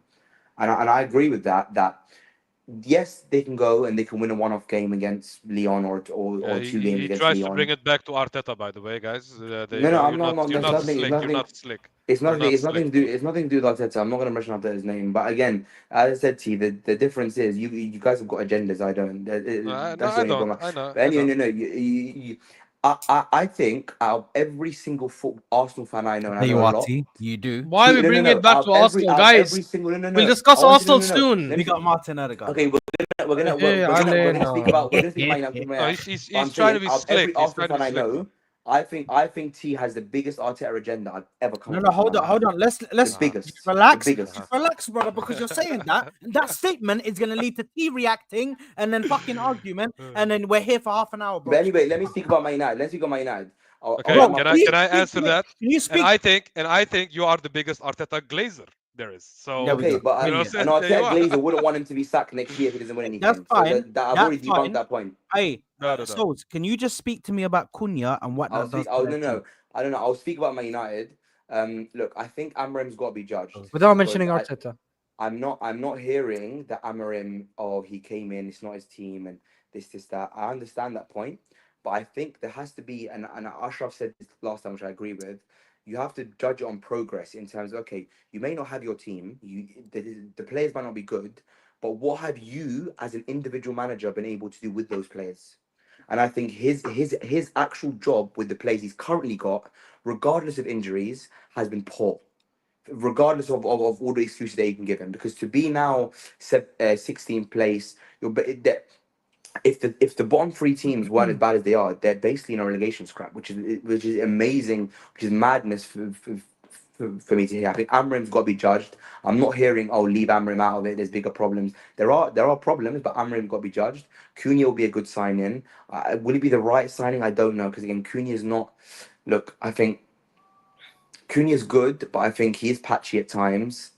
And I agree with that yes, they can go and they can win a one-off game against Lyon or He, 2 games he against tries to bring Lyon. it back to Arteta, by the way, guys. There you No, go. I'm not. You're It's not nothing. It's slick. You're nothing. not slick. It's You're nothing. not It's nothing slick, to do. bro. It's nothing to do with Arteta. I'm not going to mention Arteta's name, but again, as I said to you, the difference is you guys have got agendas. I don't. No, That's the I only don't. problem. I know. But I anyway, know. no. I think out of every single Arsenal fan I know, and I There you know a are, lot. T. You do. Why are we bringing it back Out to of Arsenal, guys? every single We'll no. discuss I want you Arsenal no. soon. Let We me got Martin Odegaard. Okay, Hey, we're gonna speak about Man United. No, But I'm he's trying to saying be out of every slick. He's Arsenal trying to fan be I slick, know, bro. I think T has the biggest Arteta agenda I've ever come No, across in hold my on, life. hold on. Let's The biggest, relax, the biggest. relax, brother, because you're saying that, and that statement is gonna lead to T reacting and then fucking argument, and then we're here for half an hour, bro. But anyway, let me speak about Man United. Let's speak about Man United. I'll Okay, land Bro, my please can I speak answer to me. that? Can you And speak? I think you are the biggest Arteta glazer there is. There So we Okay, go. but you know what I'm Brilliant. an saying? There you Arteta are. Glazer wouldn't want him to be sacked next year if he doesn't win That's anything. So fine. that I've That's already debunked fine. that point. Hey, No. Souls, can you just speak to me about Cunha and what I'll that does speak. to Oh their team? no, I don't know. I'll speak about Man United. Look, I think Amorim's got to be judged Without because mentioning Arteta. I'm not hearing that Amorim, oh, he came in, it's not his team, and this, that. I understand that point, but I think there has to be, and Ashraf said this last time, which I agree with. You have to judge it on progress in terms of, okay, you may not have your team, the players might not be good, but what have you as an individual manager been able to do with those players? And I think his actual job with the players he's currently got, regardless of injuries, has been poor regardless of all the excuses that you can give him. Because to be now 16th place, if the bottom three teams weren't as bad as they are, they're basically in a relegation scrap, which is amazing, which is madness for me to hear. I think Amrim's got to be judged. I'm not hearing, oh, leave Amrim out of it. There's bigger problems. There are problems, but Amrim got to be judged. Cunha will be a good sign in. Will it be the right signing? I don't know, because again, Cunha is not. Look, I think Cunha's good, but I think he's patchy at times.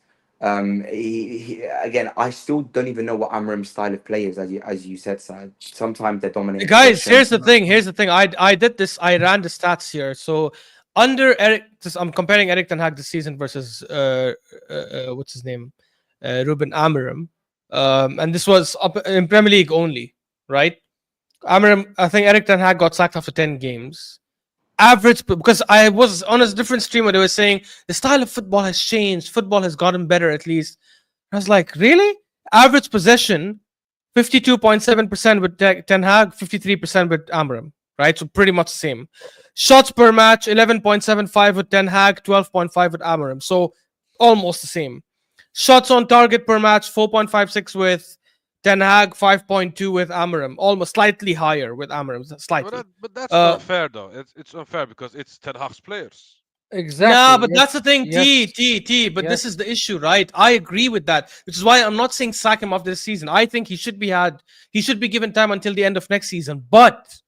Again, I still don't even know what Amram's style of play is, as you said, Sad. Sometimes they're dominating. Guys, possession. here's the thing. Here's the thing. I did this. I ran the stats here. So under Eric, I'm comparing Eric Ten Hag this season versus what's his name, Ruben Amorim, and this was up in Premier League only, right? Amorim, I think Eric Ten Hag got sacked after 10 games. Average, because I was on a different stream where they were saying the style of football has changed. Football has gotten better, at least. I was like, really? Average possession, 52.7% with Ten Hag, 53% with Amorim, right? So pretty much the same. Shots per match, 11.75 with Ten Hag, 12.5 with Amorim. So almost the same. Shots on target per match, 4.56 with Ten Hag, 5.2 with Amorim. Almost slightly higher with Amorim, slightly. But that's unfair, though. It's unfair because it's Ten Hag's players. Exactly. Yeah, but yes, that's the thing, yes, T. But yes. this is the issue, right? I agree with that, which is why I'm not saying sack him after this season. I think he should be given time until the end of next season. But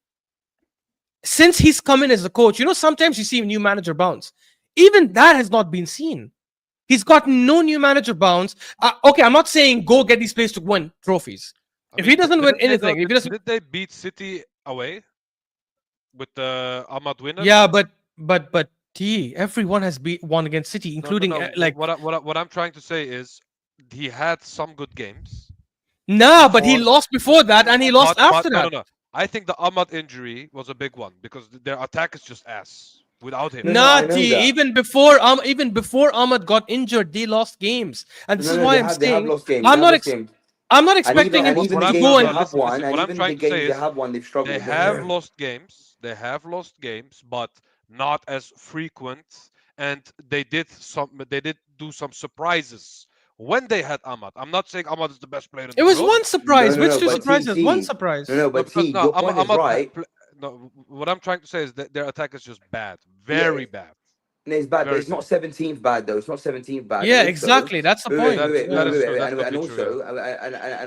since he's come in as a coach, sometimes you see a new manager bounce. Even that has not been seen. He's gotten no new manager bounce. Okay, I'm not saying go get these players to win trophies. If he doesn't win anything, if he doesn't, did they beat City away with the Ahmad winner? yeah, but T, everyone has won against City, including No. like What I'm trying to say is he had some good games. nah, but he lost before that and he lost after that. No. I think the Ahmad injury was a big one because their attack is just ass without him. I know T, that. even before Ahmad got injured, they lost games, and this is why I'm they have saying lost games. I'm They not have lost games. I'm not expecting him and even to the games go they and have won, and what I'm even the trying to say games they is have won, they've struggled. They have lost games. They have lost games, but not as frequent. And they did do some surprises when they had Ahmad. I'm not saying Ahmad is the best player in the It was world. one surprise. No, Which no, two but surprises? T, One surprise. No, but because T, your point is right. No, what I'm trying to say is that their attack is just bad, very bad. No, it's bad, but Very it's not 17th bad though. It's not 17th bad. Yeah, And also- exactly. That's the point. That is true. That's And completely true,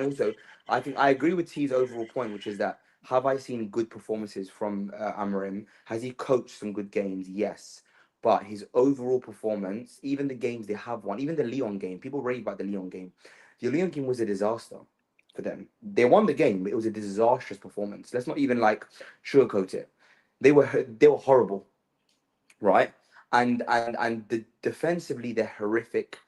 also, I think I agree with T's overall point, which is that have I seen good performances from Amorim? Has he coached some good games? Yes, but his overall performance, even the games they have won, even the Lyon game, people rave about the Lyon game. The Lyon game was a disaster for them. They won the game, but it was a disastrous performance. Let's not even like sugarcoat it. They were horrible, right? And defensively they're horrific.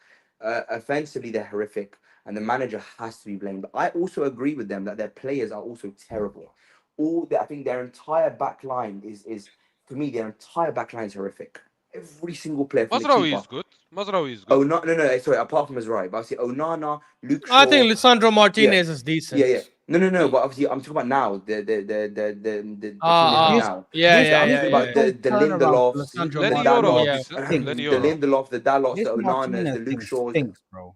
Offensively they're horrific, and the manager has to be blamed. But I also agree with them that their players are also terrible. I think their entire back line is for me, their entire back line is horrific. Every single player. Mazraoui is good. Mazraoui is good. Oh no! Sorry, apart from Mazraoui, but I see Onana, Luke Shaw. I think Lisandro Martinez is decent. Yeah. No. But obviously, I'm talking about now. The team they have now. Yeah. I'm talking about the Lindelof, the Lindelof, the Dalot, the Onanas, the Luke Shaws. Bro.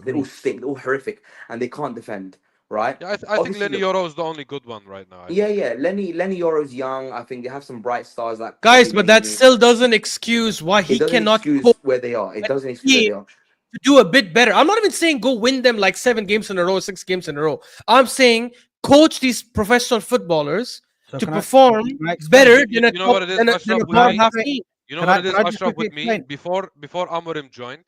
They all stink. They're all horrific, and they can't defend. Right? Yeah, I think Lenny Yoro is the only good one right now. Yeah. Lenny Yoro's young. I think they have some bright stars like guys, but that still doesn't excuse why he cannot excuse where they are. It doesn't excuse where they are. To do a bit better. I'm not even saying go win them like 7 games in a row, 6 games in a row. I'm saying coach these professional footballers to perform better than a bottom half team. You know what it is, Ashraf, with me? Before Amorim joined,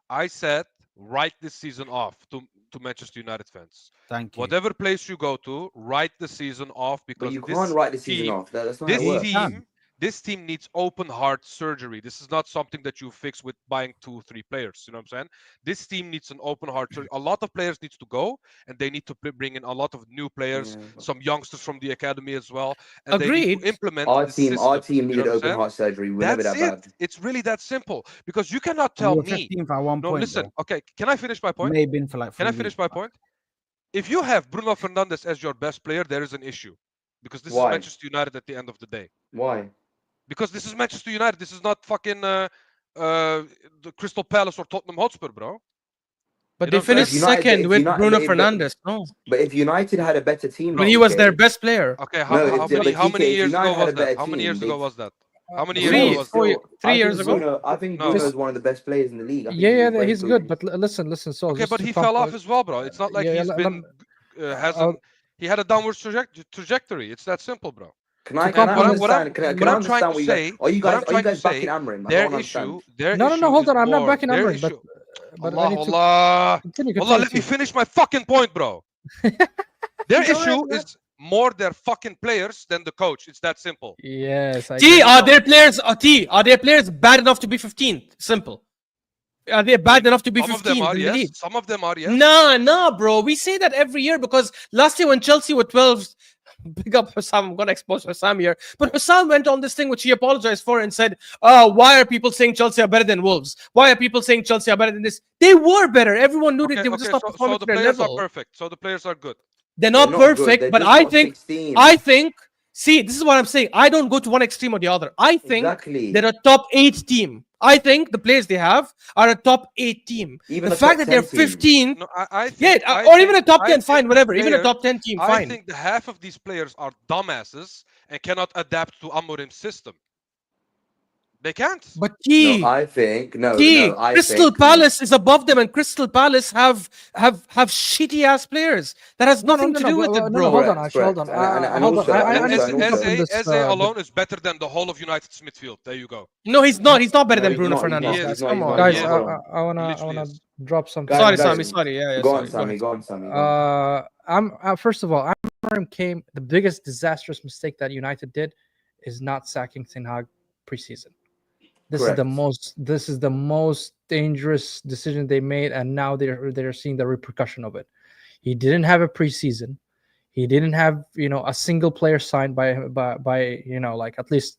I said write this season off to Manchester United fans. Thank you. Whatever place you go to, write the season off because but you can't write the season off. That's not how it works. This team needs open heart surgery. This is not something that you fix with buying 2-3 players. You know what I'm saying? This team needs an open heart surgery. A lot of players need to go, and they need to bring in a lot of new players, some youngsters from the academy as well. And Agreed. They need to implement our team needed open heart surgery. We're never that bad. It's really that simple because you cannot tell me. Listen. Bro. Okay, can I finish my point? Maybe for like. Can I finish my point? If you have Bruno Fernandes as your best player, there is an issue because this is Manchester United at the end of the day. Why? Because this is Manchester United. This is not fucking the Crystal Palace or Tottenham Hotspur, bro. But they finished second with Bruno Fernandes. No. But if United had a better team, when he was their best player. Okay, how many years ago was that? How many years ago was that? How many years ago was that? 3 years ago. I think Bruno is one of the best players in the league. Yeah, he's good. But listen. So okay, but he fell off as well, bro. It's not like he's been he had a downward trajectory. It's that simple, bro. Can I understand what you guys? Are you guys backing Amorim? Their issue. No. Hold on. I'm not backing Amorim. but I Allah, need to Allah. continue. Allah, let me continue. finish my fucking point, bro. Their Go issue ahead, is more their fucking players than the coach. It's that simple. Yes, I T, agree. are their players? Are their players bad enough to be 15th? Simple. Are they bad enough to be Some of them 15th are, in the league? yes. Some of them are, yes. Nah, bro. We say that every year because last year when Chelsea were 12, big up Hussam. I'm gonna expose Hussam here, but Hussam went on this thing which he apologized for and said, why are people saying Chelsea are better than Wolves? Why are people saying Chelsea are better than this? They were better. Everyone knew that they were just not performing so to the their players level. are perfect. So the players are good. They're not They're not good, perfect, they're but just I not think 16. see, this is what I'm saying. I don't go to one extreme or the other. I think Exactly. they're a top 8 team. I think the players they have are a top 8 team. Even the a fact top that they're 10 team. 15, No, I think, or even a top 10, think fine, the whatever. Even a players- top 10 team, I fine. think the half of these players are dumbasses and cannot adapt to Amorim's system. They can't. But No, I think I Crystal think Palace is above them, and Crystal Palace have shitty ass players. That has nothing to do with it, bro. Hold on, Correct, actually, hold on. correct. And Hold also- on. and I also- need to and also- open this, Eze alone is better than the whole of United's midfield. There you go. No, he's not. He's not better No, than he's Bruno not, he's Fernandes. not, He Guys, is. come on. guys. He is. I wanna Literally is. drop some. Guys, Sorry, guys, Sammy. Sorry. Yeah, Go sorry. on, Sammy. Go on, Sammy. I'm first of all, Amorim came. The biggest disastrous mistake that United did is not sacking Ten Hag preseason. This Correct. is the most dangerous decision they made, and now they're seeing the repercussion of it. He didn't have a preseason. He didn't have a single player signed by like at least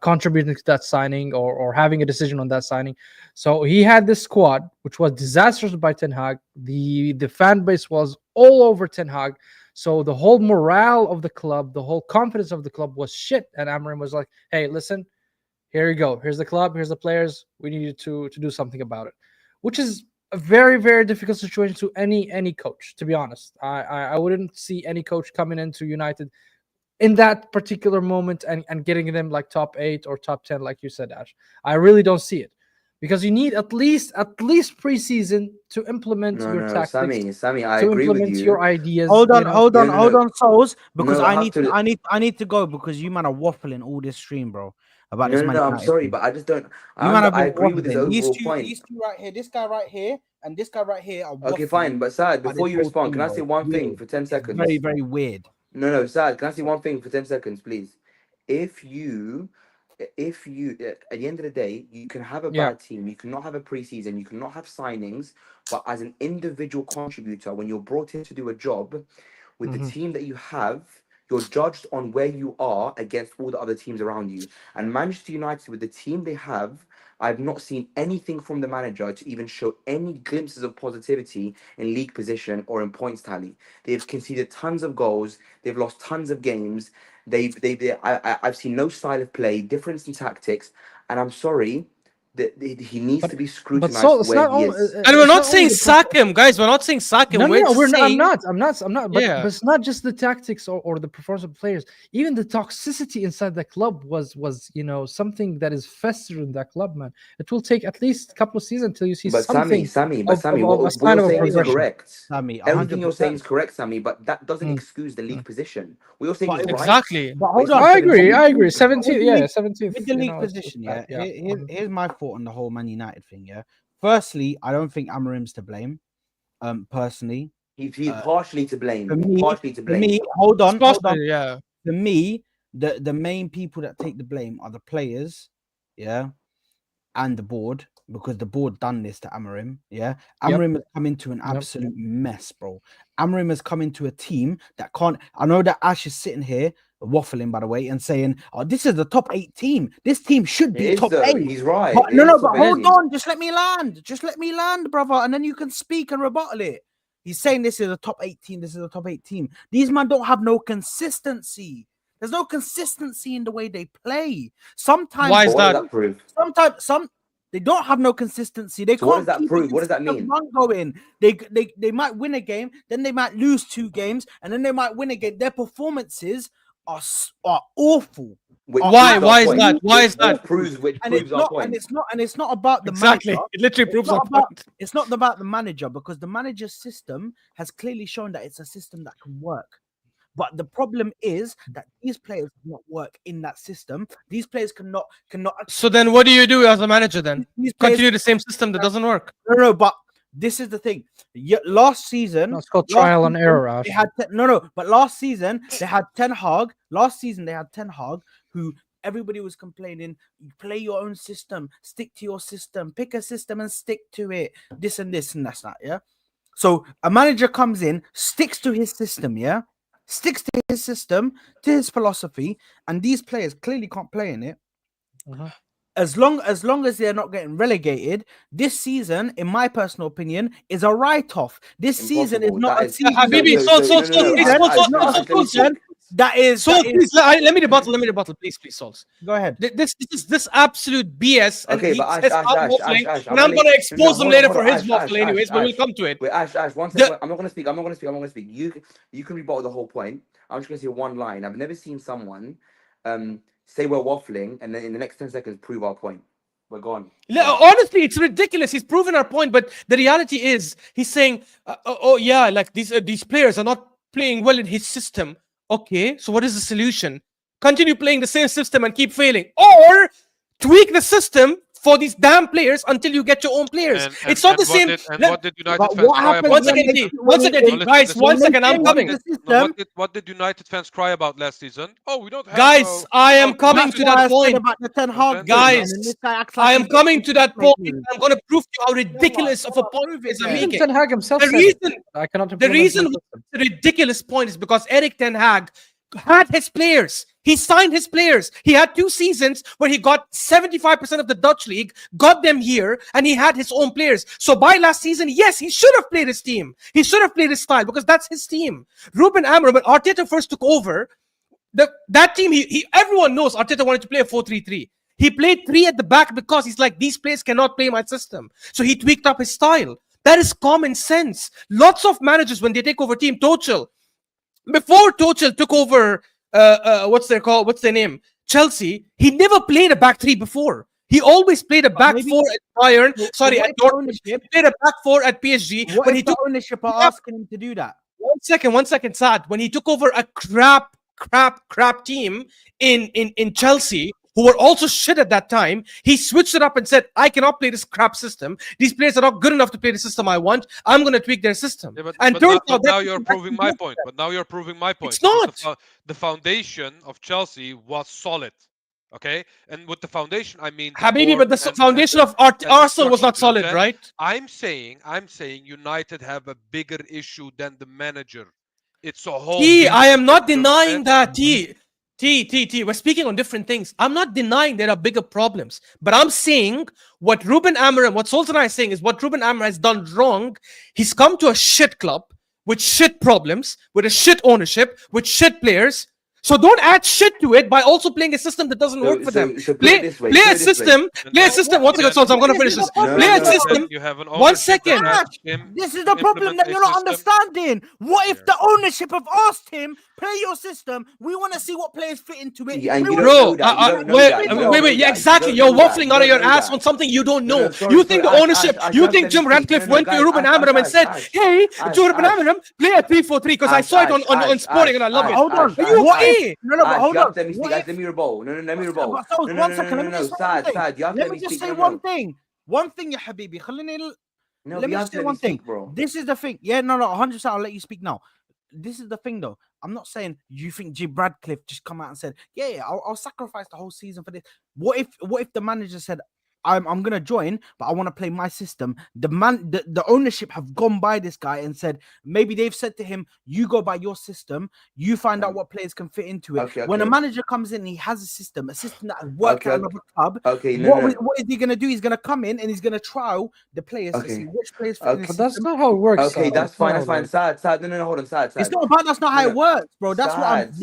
contributing to that signing or having a decision on that signing. So he had this squad which was disastrous by Ten Hag. The fan base was all over Ten Hag. So the whole morale of the club, the whole confidence of the club was shit. And Amorim was like, "Hey, listen, here you go. Here's the club. Here's the players. We need you to do something about it," which is a very, very difficult situation to any coach. To be honest, I wouldn't see any coach coming into United in that particular moment and getting them like top 8 or top 10, like you said, Ash. I really don't see it because you need at least preseason to implement your tactics. Sammy, I to agree with implement you. your ideas. Hold on, Souls, because No, I need to go because you man are waffling all this stream, bro. About this man. I'm sorry, but I just don't. I agree with his overall point. These two right here, this guy right here, and this guy right here are Okay, waffling fine, but Saad, about before this you whole respond, thing, can I bro. say one thing Weird. for 10 It's seconds? very, very weird. No, Saad, can I say one thing for 10 seconds, please? If you at the end of the day, you can have a bad team, you cannot have a preseason, you cannot have signings, but as an individual contributor, when you're brought in to do a job with the team that you have, you're judged on where you are against all the other teams around you. And Manchester United, with the team they have, I've not seen anything from the manager to even show any glimpses of positivity in league position or in points tally. They've conceded tons of goals. They've lost tons of games. I've seen no style of play, difference in tactics, and I'm sorry. He needs to be scrutinized so it's where not he all- is. And we're not saying sack him, guys. We're not saying sack him. No, we're we're saying... not. I'm not. But, Yeah. but it's not just the tactics or the performance of players. Even the toxicity inside the club was something that is festered in that club, man. It will take at least a couple of seasons until you see But something. Sammy, of what a sign you're of a saying is progression. correct. Sammy, Everything you're 100%. saying is correct, Sammy, but that doesn't excuse the league position. What you're saying But is right. Exactly. But But hold it's on. not I agree. 17th. 17th, yeah, 17th. With the league position, yeah. Here's my thought on the whole Man United thing, yeah. Firstly, I don't think Amorim's to blame. Personally, He's partially to blame. for me, Partially to blame. hold on. Yeah. For me, the main people that take the blame are the players, yeah, and the board, because the board done this to Amorim, yeah. Amorim has come into an absolute mess, bro. Amorim has come into a team that can't. I know that Ash is sitting here waffling, by the way, and saying, "Oh, this is the top 8 team. This team should be top 8." He's right. But, but hold on. Just let me land. Just let me land, brother, and then you can speak and rebuttal it. He's saying this is a top 8 team. This is a top 8 team. These men don't have no consistency. There's no consistency in the way they play. Sometimes, Why is that? What does that prove? Sometimes they don't have no consistency. They So can't. what does that keep prove? a What does that consistent mean? Run going. They might win a game, then they might lose 2 games, and then they might win again. Their performances are awful. Why is that? Why is that? Which proves our point. And it's not about the Exactly. manager. It literally proves our point. It's not about the manager, because the manager's system has clearly shown that it's a system that can work. But the problem is that these players cannot work in that system. These players cannot. So then, what do you do as a manager then? These players, Continue the same system that doesn't work. no. But this is the thing. Last season, No, it's called last trial and season, error, Ash. They had but last season they had Ten Hag. Last season they had Ten Hag, who everybody was complaining. You play your own system, stick to your system, pick a system and stick to it. This and that's that. Yeah. So a manager comes in, sticks to his system. Yeah, sticks to his system, to his philosophy, and these players clearly can't play in it. As long as they're not getting relegated, this season, in my personal opinion, is a write-off. This season is not a season. Habibi, That is. Please, let me rebuttal, please, Souls. Go ahead. This absolute BS. And Okay, he but says Ash, I'm waffling, Ash, and I'm gonna expose him later for his Ash, waffle, anyways. But we'll come to it. Wait, Ash, one second. I'm not gonna speak. You can rebuttal the whole point. I'm just gonna say one line. I've never seen someone say we're waffling and then in the next 10 seconds prove our point. We're gone. Honestly, it's ridiculous. He's proven our point, but the reality is he's saying, "Oh yeah, like these players are not playing well in his system." Okay, so what is the solution? Continue playing the same system and keep failing, or tweak the system for these damn players until you get your own players. It's not the same. What did United fans cry about? One second, guys. One second, I'm coming. What did United fans cry about last season? Oh, we don't have. Guys, I am coming to that point. About the Ten Hag Guys, I am coming to that point. I'm going to prove to you how ridiculous of a point is I'm making. Ten Hag himself The said reason, I cannot the reason it's a ridiculous point is because Eric Ten Hag had his players. He signed his players. He had 2 seasons where he got 75% of the Dutch league, got them here, and he had his own players. So by last season, yes, he should have played his team. He should have played his style because that's his team. Ruben Amorim, when Arteta first took over, that team, everyone knows Arteta wanted to play a 4-3-3. He played 3 at the back because he's like, these players cannot play my system. So he tweaked up his style. That is common sense. Lots of managers, when they take over team, before Tuchel took over, what's their name? Chelsea, he never played a back 3 before. He always played a back 4 at Bayern. Sorry, at Dortmund. He played a back 4 at PSG. When he took ownership, are asking him to do that. One second, Saad. When he took over a crap team in Chelsea, who were also shit at that time, he switched it up and said, I cannot play this crap system. These players are not good enough to play the system I want. I'm going to tweak their system. Yeah, but now you're proving my point. But now you're proving my point. It's not. The foundation of Chelsea was solid. Okay? And with the foundation, I mean... Habibi, but the foundation of Arsenal was not solid, right? I'm saying United have a bigger issue than the manager. It's a whole... I am not denying that, we're speaking on different things. I'm not denying there are bigger problems, but I'm saying what Ruben Amorim, what Sultan is saying is what Ruben Amorim has done wrong. He's come to a shit club with shit problems, with a shit ownership, with shit players. So don't add shit to it by also playing a system that doesn't work for them. Play a system. One second, Sultan, I'm going to finish this. Play a system. 1 second. This is the problem that you're not understanding. What if the ownership have asked him, play your system, we want to see what players fit into it. Bro, wait, yeah, exactly. You're waffling out of your ass on something you don't know. You think the ownership, you think Jim Ratcliffe went to Ruben Amorim and said, hey, Ruben Amorim, play a 3-4-3 because I saw it on Sporting and I love it. Hold on. What? No, but hold on. Let me rebuttal. No, One second. Let me just say one thing. One thing, ya Habibi. Let me just say one thing. This is the thing. Yeah, no, 100%. I'll let you speak now. This is the thing, though. I'm not saying you think Jim Radcliffe just come out and said, yeah, I'll sacrifice the whole season for this. What if the manager said, I'm gonna join, but I want to play my system. The ownership have gone by this guy and said, maybe they've said to him, you go by your system, you find out what players can fit into it. Okay. When a manager comes in, he has a system that has worked at another club. What is he gonna do? He's gonna come in and he's gonna trial the players to see which players fit in the But that's not how it works. Okay, that's fine. Sad. No, hold on, sad. It's not about that's not how it works, bro. That's what I'm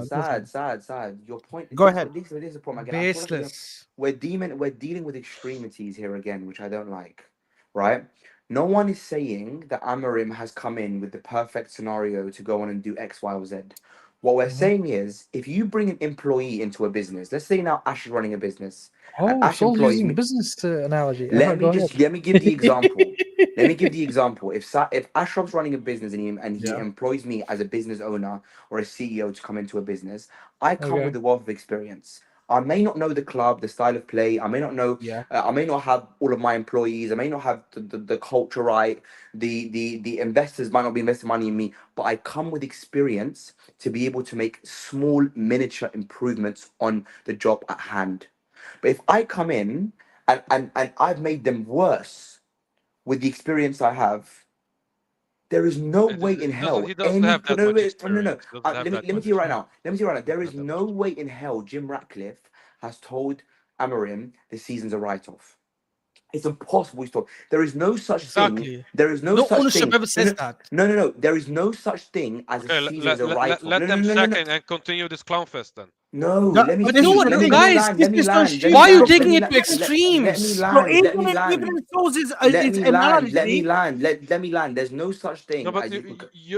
sad. Your point. Go ahead. This is a problem again. Baseless. We're dealing with extremities here again, which I don't like, right? No one is saying that Amorim has come in with the perfect scenario to go on and do X, Y, or Z. What we're saying is, if you bring an employee into a business, let's say now Ash is running a business, and Oh, Ash Sol's employs using me. business analogy. Let me Go ahead. let me give the example. Let me give the example. If Ashraf's running a business and he Yeah. employs me as a business owner or a CEO to come into a business, I come Okay. with a wealth of experience. I may not know the club, the style of play. I may not know. Yeah. I may not have all of my employees. I may not have the culture right. The investors might not be investing money in me, but I come with experience to be able to make small miniature improvements on the job at hand. But if I come in and I've made them worse with the experience I have, there is no way in hell He doesn't have that no, much wait, no. experience. Doesn't have that Let me much tell you right experience. now. Let me tell you right now. There Doesn't is have that no much way in hell Jim Ratcliffe has told Amarim the season's a write-off. It's impossible. He's told. There is no such thing. Exactly. There is no No such ownership thing. ever says that. No. There is no such thing as a Okay, season as a write-off. let them second and continue this clown fest then. No, That- let me but see. this is No, the Let no, me thing. guys, land. this Let me is so land. Let me Why are you land. taking Let me it to extremes? So land. Let even me if land. it shows his Let its me land. Let me analogy, land. Let me land. There's no such No, thing but as you.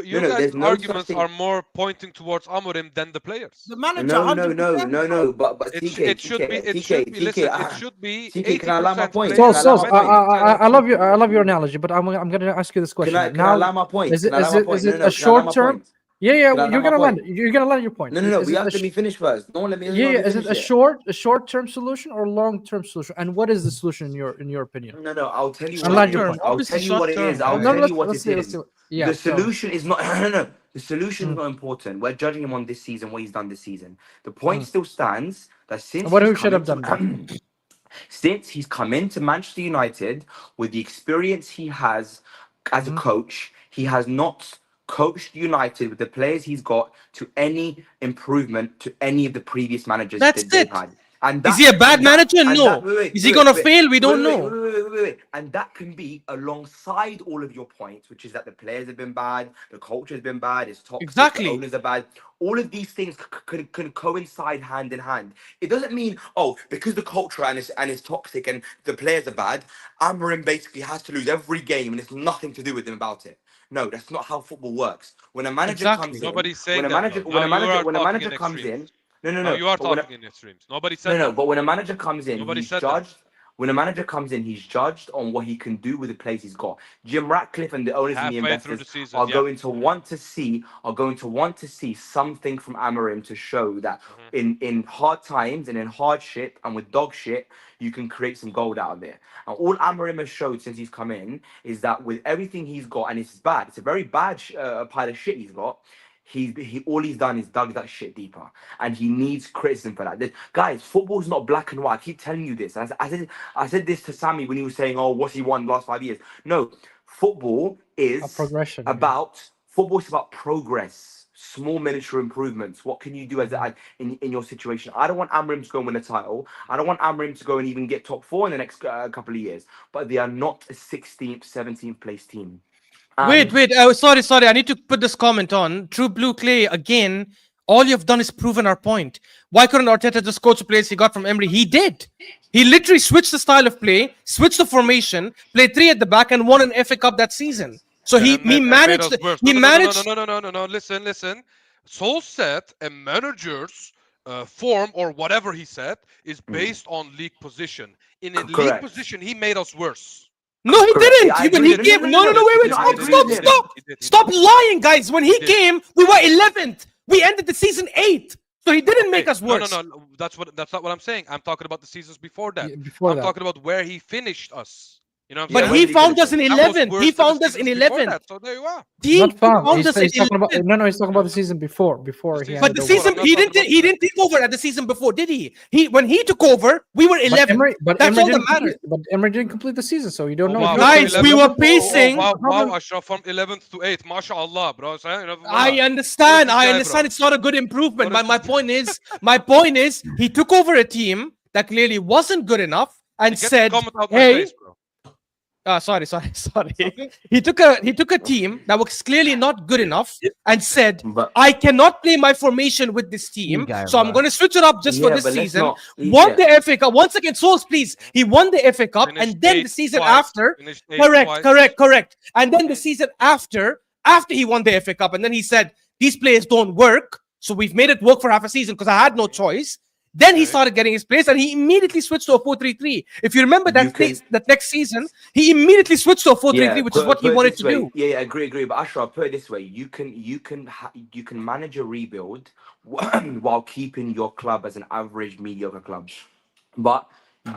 you No. guys' There's no such arguments thing. are more pointing towards Amorim than the players. the manager, No. 100%. But It should be. It should be. Listen, it should be TK, can I land my 80% point? players. Can I land So, my point? I love your I love your analogy, but I'm gonna ask you this question. Can I Now, land my point? is Can it I is land my it point? is it No. a Can I land my short term? point? Yeah, Can I you're land my gonna land. point? You're gonna land your point. No. Is We it have to be finished first. Don't let me. yeah, Let me is it finish a it. short term solution or long term solution? And what is the solution in your opinion? No. I'll tell you And what land it your is. point. I'll Obviously tell you what it short-term, is. I'll guys. No, tell you what let's it see. is. Yeah, The tell me. solution is not. No. The solution is Mm, not important. We're judging him on this season, what he's done this season. The point mm. still stands that What he should have done then? since he's come into Manchester United with the experience he has as a Mhm. coach, he has not coached United with the players he's got to any improvement to any of the previous managers That's that they've it. had. And Is that he a bad and that manager? and that No. Is he gonna fail? We don't know. wait. And that can be alongside all of your points, which is that the players have been bad, the culture has been bad, it's toxic, the Exactly. owners are bad. All of these things can coincide hand in hand. It doesn't mean, oh, because the culture and it's toxic and the players are bad, Amarim basically has to lose every game and it's nothing to do with him about it. No, that's not how football works. When a manager comes Exactly. in, Nobody's saying that though. when a manager comes in, Now you are but when talking in extremes. Nobody said no, that. but when a manager comes in, Nobody he's said that. judged. When a manager comes in, he's judged on what he can do with the players he's got. Jim Ratcliffe and the owners and the Halfway through investors the season, are yeah. going to want to see something from Amarim to show that in hard times and in hardship and with dog shit, you can create some gold out of it. And all Amarim has showed since he's come in is that with everything he's got, and it's bad, it's a very bad pile of shit he's got. He all he's done is dug that shit deeper, and he needs criticism for that. Guys, football's not black and white. I keep telling you this. I said this to Sammy when he was saying, "Oh, what's he won the last 5 years?" No, football A is progression. about progress, small miniature improvements. What can you do in your situation? I don't want Amrim to go and win a title. I don't want Amrim to go and even get top four in the next couple of years. But they are not a 16th, 17th place team. Wait. Sorry. I need to put this comment on. True Blue Clay, again, all you've done is proven our point. Why couldn't Arteta just coach the players he got from Emery? He did. He literally switched the style of play, switched the formation, played three at the back, and won an FA Cup that season. So he Made managed. us worse. He managed. No. Listen. Sol said a manager's form or whatever he said is based on league position. In a league Correct. position, he made us worse. No, he Correct. didn't. Yeah, I When agree. he came, No, wait, I agree with him. stop lying, guys. When he He did. came, we were 11th. We ended the season 8th. So he didn't make us worse. No. That's not what I'm saying. I'm talking about the seasons before that. Yeah, before I'm that. talking about where he finished us. You know what I'm But saying? where he did he found finish us in it? That was 11th. worse He than the found us in seasons before 11th. that, so there you are. He Not found. found us in He's talking about 11th. no. He's talking about the season before The he season But handed the over. season I'm not he talking didn't about he that. didn't take over at the season before, did he? When he took over, we were 11th. But That's Emery all that didn't matters. complete, but Emery didn't complete the season, so you don't know. wow. if Guys, you're we 11th. were pacing. Wow, Ashraf, from 11th to 8th. MashaAllah, bro. I understand. Look at this guy, bro. It's not a good improvement. What is My this point is, he took over a team that clearly wasn't good enough and Get the said, comment out my "Hey, face, bro. sorry. He took a team that was clearly not good enough and said, But I cannot play my formation with this team, guy, so I'm bro. going to switch it up just for yeah, this but let's season." not. Won the FA Cup once again. Souls, please. He won the FA Cup, Finished and then the eighth season twice. after. Finished eighth twice. Correct. And then the season after he won the FA Cup, and then he said, "These players don't work. So we've made it work for half a season because I had no choice. Then he Okay. started getting his place, and he immediately switched to a 4-3-3. If you remember You can- that next season, he immediately switched to a 4-3-3, which is what he put it wanted this to way. do. Yeah, agree. But Ashraf, put it this way: you can manage a rebuild while keeping your club as an average mediocre club. But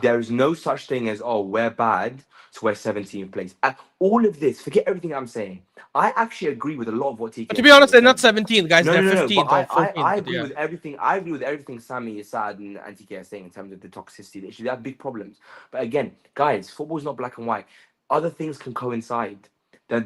there is no such thing as, oh, we're bad, so we're 17th place. All of this, forget everything I'm saying. I actually agree with a lot of what TK. But to be honest, they're not saying. 17th, guys. No, They're no, no, 15th but or 14th. I but agree yeah. with everything. I agree with everything Sammy, Assad, and TK are saying in terms of the toxicity. They have big problems. But again, guys, football's not black and white. Other things can coincide. The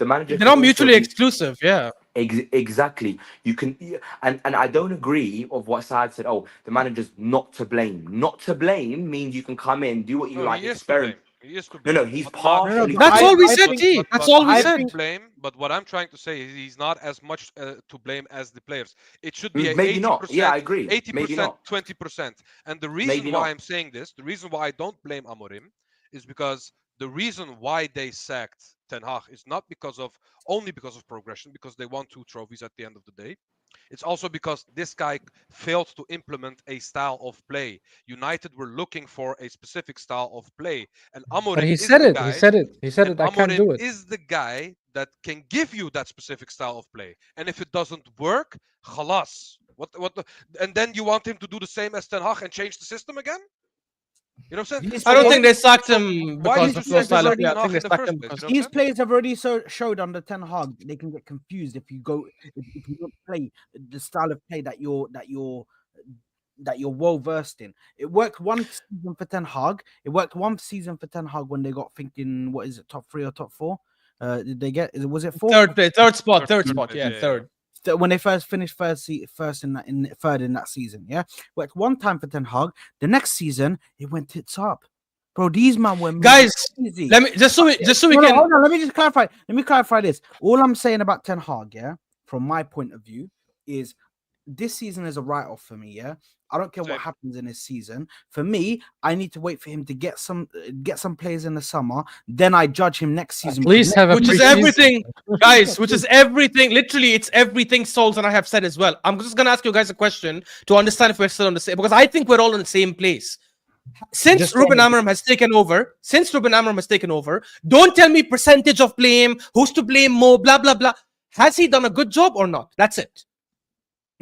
manager. They're not mutually exclusive. Yeah. Exactly. You can, and I don't agree of what Saad said. Oh, the manager's not to blame. Not to blame means you can come in, do what you No, like, he is to blame. experiment. He is to No, blame. no, he's but not- partially. but That's I- all we I said, think- T. That's all we he is said. to blame. But what I'm trying to say is he's not as much to blame as the players. It should be a Maybe 80%, not. Yeah, I agree. 80%, Maybe not. 20%. And the Maybe reason why not. I'm saying this, the reason why I don't blame Amorim, is because the reason why they sacked Ten Hag is not only because of progression, because they won 2 trophies at the end of the day. It's also because this guy failed to implement a style of play. United were looking for a specific style of play, and Amorim But he is said the it. guy. He said it. He said And it. I can't Amorim do it. is the guy that can give you that specific style of play. And if it doesn't work, khalas. And then you want him to do the same as Ten Hag and change the system again? You know what I'm saying? I don't So think they sacked so him why because did of you the sack style of Ten play. I Hag think they in the sacked first him place? because You know what I'm These saying? players have already showed under Ten Hag they can get confused if you don't play the style of play that you're well versed in. It worked one season for Ten Hag. It worked one season for Ten Hag when they got thinking, what is it, top 3 or top 4? Did they get? Was it 4? third spot. Third Yeah, place, yeah. third. When they first finished first in third in that season, yeah. Worked one time for Ten Hag. The next season, it went tits up, bro. These man were moving Guys, crazy. let me just so we No, can. hold on. Let me just clarify. Let me clarify this. All I'm saying about Ten Hag, yeah, from my point of view, is this season is a write-off for me. Yeah, I don't care Same. what happens in this season. For me, I need to wait for him to get some players in the summer. Then I judge him next season. Please have a Which is preseason. everything, guys. Which is everything. Literally, it's everything Souls and I have said as well. I'm just gonna ask you guys a question to understand if we're still on the same, because I think we're all in the same place. Since Just Ruben saying. Amorim has taken over, don't tell me percentage of blame, who's to blame more, blah blah blah. Has he done a good job or not? That's it.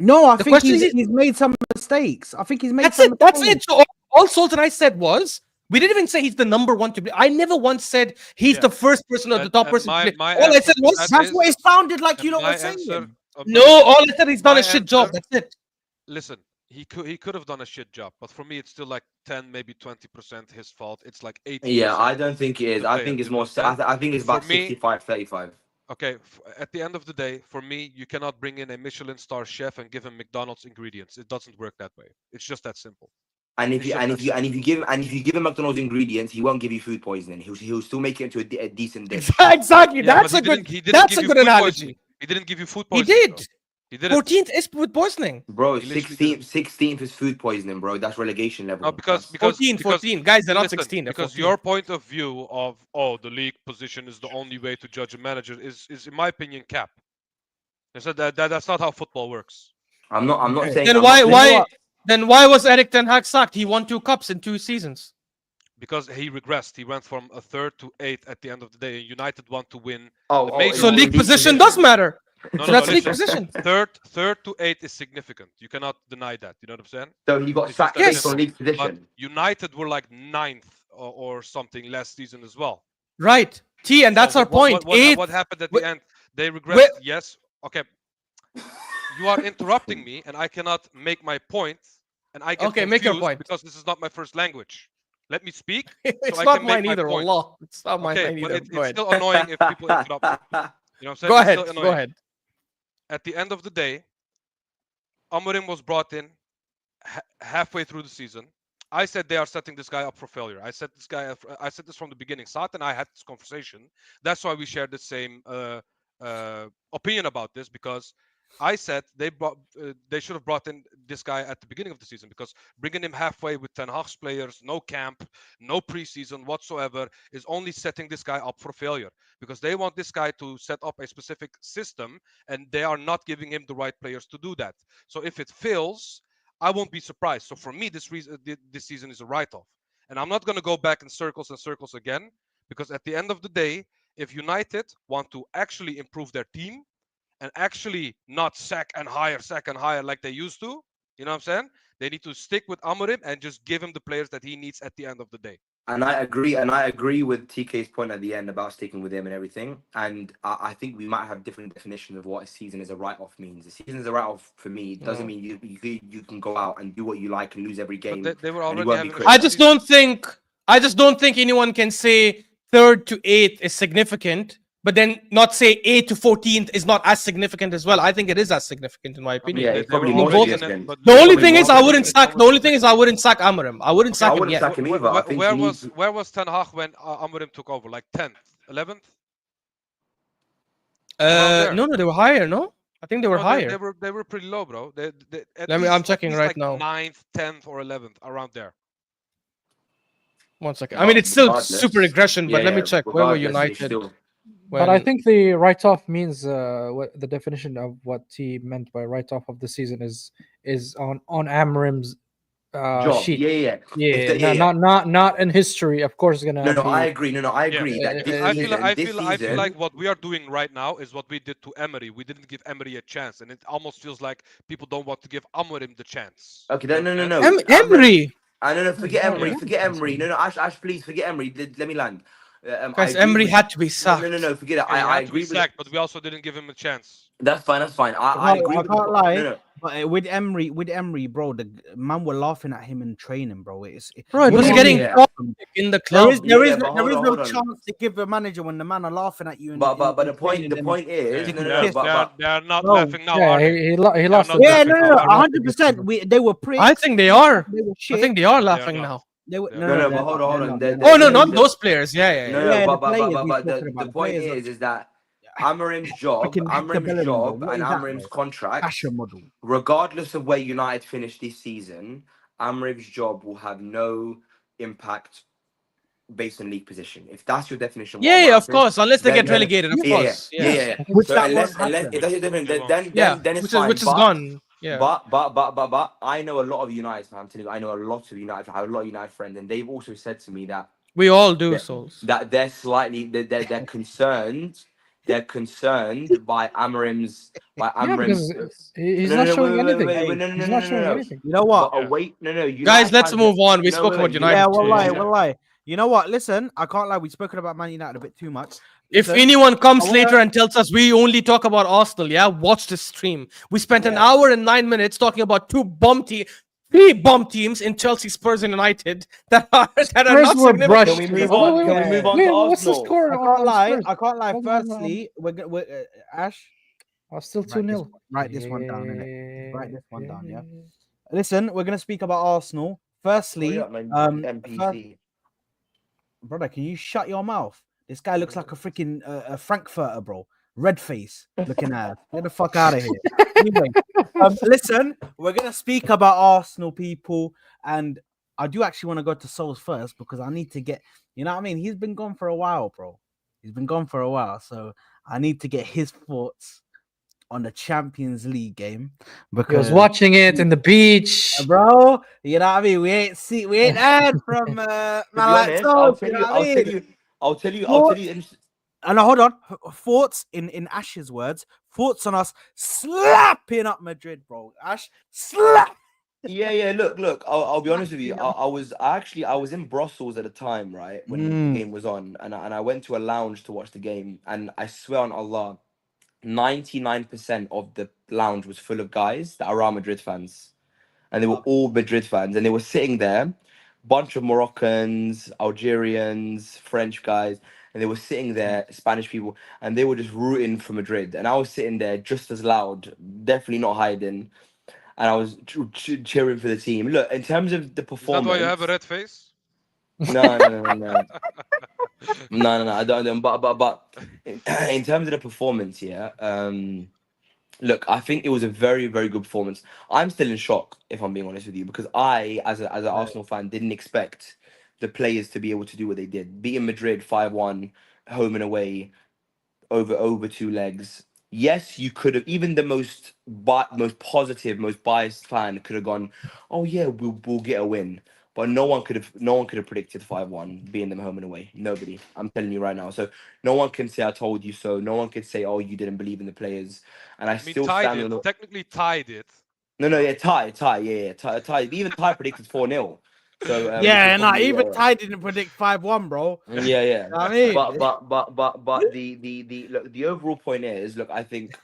No, I The think question is- he's made some mistakes. I think he's made That's some it. That's mistakes. it. So all Souls and I said was, we didn't even say he's the number one to blame. I never once said he's Yeah. the first person or the And- top and person. my- to blame. my All I answer said to was, that That's is- what it sounded like. You And know my what I'm saying? answer- no. All I said he's done my a shit job. answer- That's it. Listen, he could have done a shit job, but for me, it's still like 10, maybe 20% his fault. It's like 80%. Yeah, I don't think it is. the I player, think it's you more. understand? I think it's For about me- 65-35. Okay, at the end of the day, for me, you cannot bring in a Michelin star chef and give him McDonald's ingredients. It doesn't work that way. It's just that simple. And if It's you just that and if you give him McDonald's ingredients, he won't give you food poisoning. He'll still make it into a decent dish. Exactly. Yeah, That's but a he good. didn't That's give a you good food analogy. poisoning. He didn't give you food He poisoning. did. though. He didn't. 14th is food poisoning. Bro, He literally 16th is food poisoning, bro. That's relegation level. No, because 14. Guys, they're not listen, 16. They're because 14. your point of view of the league position is the only way to judge a manager is in my opinion cap. I said that's not how football works. I'm not saying. Then I'm why not saying- why was Eric Ten Hag sacked? He won 2 cups in 2 seasons. Because he regressed. He went from a 3rd to 8th at the end of the day. United want to win. Oh, major So in league position does matter. No, So no, that's no, league listen. position. Third to 8th is significant. You cannot deny that. You know what I'm saying? So he got It's just sacked that based simple. on league But position. United were like 9th or something last season as well. Right. T, and that's So our point. What happened at the end? They regressed. Yes. Okay. You are interrupting me, and I cannot make my point, and I get Okay, make your confused point. because this is not my first language. Let me speak. It's I not can make mine my either. point. Allah. It's not mine Okay, either. but Go it's ahead. still annoying if people interrupt me. You know what I'm saying? Go It's ahead. still Go annoying. ahead. At the end of the day, Amorim was brought in halfway through the season. I said they are setting this guy up for failure. I said this from the beginning. Saad and I had this conversation. That's why we shared the same opinion about this, because I said they should have brought in this guy at the beginning of the season, because bringing him halfway with Ten Hag's players, no camp, no preseason whatsoever, is only setting this guy up for failure, because they want this guy to set up a specific system, and they are not giving him the right players to do that. So if it fails, I won't be surprised. So for me, this season is a write-off, and I'm not going to go back in circles and circles again, because at the end of the day, if United want to actually improve their team and actually not sack and hire like they used to, you know what I'm saying? They need to stick with Amorim and just give him the players that he needs at the end of the day. And I agree with TK's point at the end about sticking with him and everything. And I think we might have different definitions of what a season is a write-off means. A season is a write-off for me. It doesn't mean you can go out and do what you like and lose every game. But they were already having I just don't think anyone can say 3rd to 8th is significant, but then not say 8th to 14th is not as significant as well. I think it is as significant in my opinion. Yeah, They it's probably were more already significant. but The only Probably thing more is I wouldn't significant. sack. The only thing is I wouldn't sack Amorim. I wouldn't sack I him wouldn't yet. sack him either. I think where was Ten Hag when Amorim took over? Like 10th, 11th? there. No, they were higher. No, I think they were No, higher. They were pretty low, bro. I'm checking right like now. 9th, 10th, or 11th, around there. One second. I mean, it's still Regardless. super regression, but Yeah, let me yeah, check. Where were regardless, it's United? still- But I when- think the write-off means what the definition of what he meant by write-off of the season is on Amorim's job. sheet. Yeah. Yeah, not in history. Of course, gonna No, be. I agree. No, I agree. Yeah. That this I season, feel like what we are doing right now is what we did to Emery. We didn't give Emery a chance, and it almost feels like people don't want to give Amorim the chance. Okay, You no. understand? Emery. I don't know. Forget Yeah, Emery. yeah. Forget Emery. No, Ash, please forget Emery. Let me land. Guys, I agree Emery with- had to be sacked. No. Forget it. Yeah, he I had to be agree with. sacked, but we also didn't give him a chance. That's fine. I agree I with. can't lie. No. But with Emery, bro, the man were laughing at him in training, bro. Bro, it was Yeah, getting yeah. bombed in the club. There is but no hold on. chance to give a manager when the man are laughing at you. But the in point training and- is Taking no. piss. But They are not Bro, laughing now, Yeah, are they? he lost. not the Yeah, laughing bet. no, now. 100%. They were pricks. I think they are. They were shit. I think they are laughing not. now. They were, Yeah. no, No, they're but hold not, on. they're They're Oh no, not. not those players. Yeah. No, Yeah, the but players he's the talking about. point Players is that Amorim's job, Freaking Hector Bellerin, bro. What and is that, Amorim's bro? contract, Asher model. regardless of where United finish this season, Amorim's job will have no impact based on league position. If that's your definition, Yeah, of saying, course. Unless they then- get relegated, of yeah, course. yeah. Which So that unless won't happen. it doesn't different, They won't. then it's fine. which is but, gone. Yeah. But I know a lot of United fans. I'm telling you, I know a lot of United. I have a lot of United friends, and they've also said to me that We all do, Yeah. Souls. that they're slightly they're concerned. They're concerned by Amorim's Yeah, Amorim's. because he's No, not no, showing wait, anything. no, He's not showing no. anything. You know what? But wait, no. Guys, United let's fans- move on. We no, spoke wait, about United. Yeah, too. wallahi. You know what? Listen, I can't lie. We've spoken about Man United a bit too much. If Listen, anyone comes I wanna- later and tells us we only talk about Arsenal, yeah, watch this stream. We spent an hour and 9 minutes talking about three bomb teams in Chelsea, Spurs, and United that are Spurs not were significant. brushed. Can we move on? Can we move on to What's the Arsenal? score? I on can't lie. Spurs? I can't lie. Hold on, Firstly, we're Ash. Still 2-0. Write this one down, innit? Write this one down, yeah. Listen, we're gonna speak about Arsenal. Firstly, Hurry up, man, MPC. Brother, can you shut your mouth? This guy looks like a freaking a Frankfurter, bro. Red face looking at. Get the fuck out of here. Anyway, listen, we're gonna speak about Arsenal, people, and I do actually want to go to Souls first because I need to get, you know what I mean? He's been gone for a while, bro. He's been gone for a while, so I need to get his thoughts on the Champions League game He because was watching it in the beach. bro, you know what I mean? We ain't heard from man like Souls, you know what I mean? I'll tell you. And hold on, thoughts in Ash's words, thoughts on us slapping up Madrid, bro. Ash, slap. Yeah. Look. I'll be honest with you. I was in Brussels at the time, right, when the game was on, and I went to a lounge to watch the game, and I swear on Allah, 99% of the lounge was full of guys that are Real Madrid fans, and they were all Madrid fans, and they were sitting there, bunch of Moroccans, Algerians, French guys, and they were sitting there, Spanish people, and they were just rooting for Madrid, and I was sitting there just as loud, definitely not hiding, and I was cheering for the team. Look, in terms of the Is that performance, why you have a red face? no. No, I don't. But in terms of the performance, yeah, Look, I think it was a very, very good performance. I'm still in shock, if I'm being honest with you, because I, as an Arsenal fan, didn't expect the players to be able to do what they did. Beating Madrid 5-1, home and away, over two legs. Yes, you could have. Even the most positive, most biased fan could have gone, "Oh yeah, we'll get a win." But no one could have predicted 5-1 being them home and away. Nobody. I'm telling you right now. So no one can say I told you so. No one can say, "Oh, you didn't believe in the players." And I I mean, still tied stand it. on the. Technically tied it. No, yeah, tie, tie. Even tie predicted 4-0. So we Yeah, could and probably, even Ty didn't predict 5-1, bro. yeah. I mean, But the overall point is, look, I think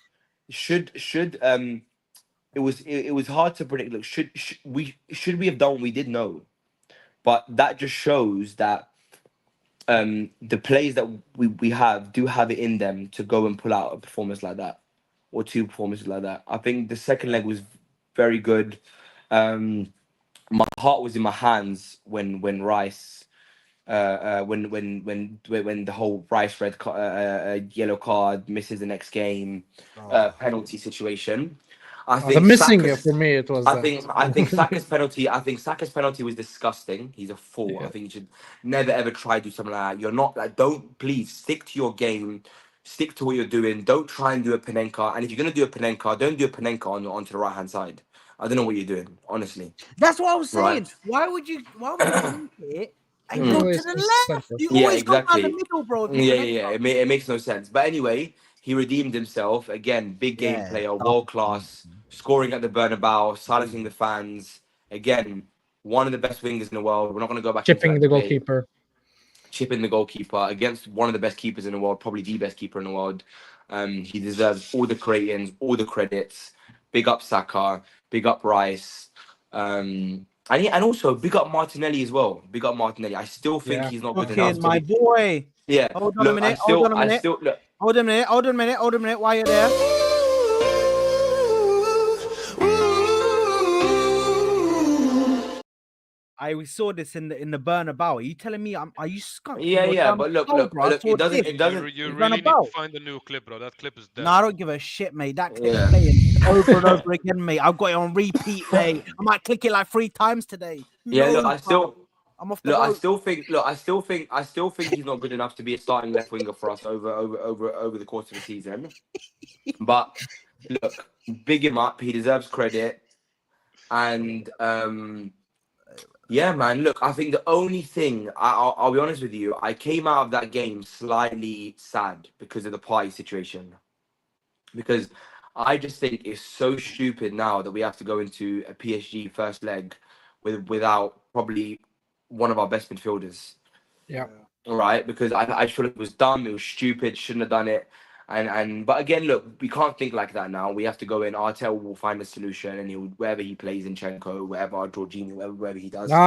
should it was hard to predict. Look, should we have done what we did? No, but that just shows that the players that we have do have it in them to go and pull out a performance like that, or two performances like that. I think the second leg was very good. My heart was in my hands when Rice when the whole Rice yellow card, misses the next game, penalty situation. I The think missing Saka's, for me, it was. I think Saka's penalty. I think Saka's penalty was disgusting. He's a fool. Yeah. I think you should never ever try to do something like that. You're not like. Don't, please stick to your game. Stick to what you're doing. Don't try and do a Panenka. And if you're gonna do a Panenka, don't do a Panenka onto the right hand side. I don't know what you're doing, honestly. that's what I was saying. Right. Why would you take it and Mm. go Always to the just left? center. You Yeah, always go down exactly. the middle, bro. Yeah. It makes no sense. But anyway, he redeemed himself again. Big game Yeah. player, world class, scoring at the Bernabeu, silencing the fans. Again, one of the best wingers in the world. We're not going to go back into Chipping that the debate. goalkeeper. Chipping the goalkeeper against one of the best keepers in the world, probably the best keeper in the world. He deserves all the creatings, all the credits. Big up Saka, big up Rice, and also big up Martinelli as well. Big up Martinelli. I still think Yeah. he's not good enough. Fucking my boy. Yeah. Hold on a Look, minute. I still Hold on a minute. Why you're there? We saw this in the Bernabeu. Are you telling me are you skunk? Yeah. But look, bro. it doesn't. You It's really need to Bernabeu. find a new clip, bro. That clip is dead. No, I don't give a shit, mate. That clip's Yeah. playing over and over again, mate. I've got it on repeat, mate. I might click it like 3 times today. Yeah. Look, I'm off the I boat. still think he's not good enough to be a starting left winger for us over the course of the season. But look, big him up. He deserves credit. And yeah, man. Look, I think the only thing I'll be honest with you, I came out of that game slightly sad because of the party situation. Because I just think it's so stupid now that we have to go into a PSG first leg without probably one of our best midfielders. Yeah. Right, because I feel it was dumb, it was stupid, shouldn't have done it. But again, look, we can't think like that now. We have to go in. Arteta will find a solution, and he'll wherever he plays, Zinchenko, wherever Jorginho, wherever he does. No.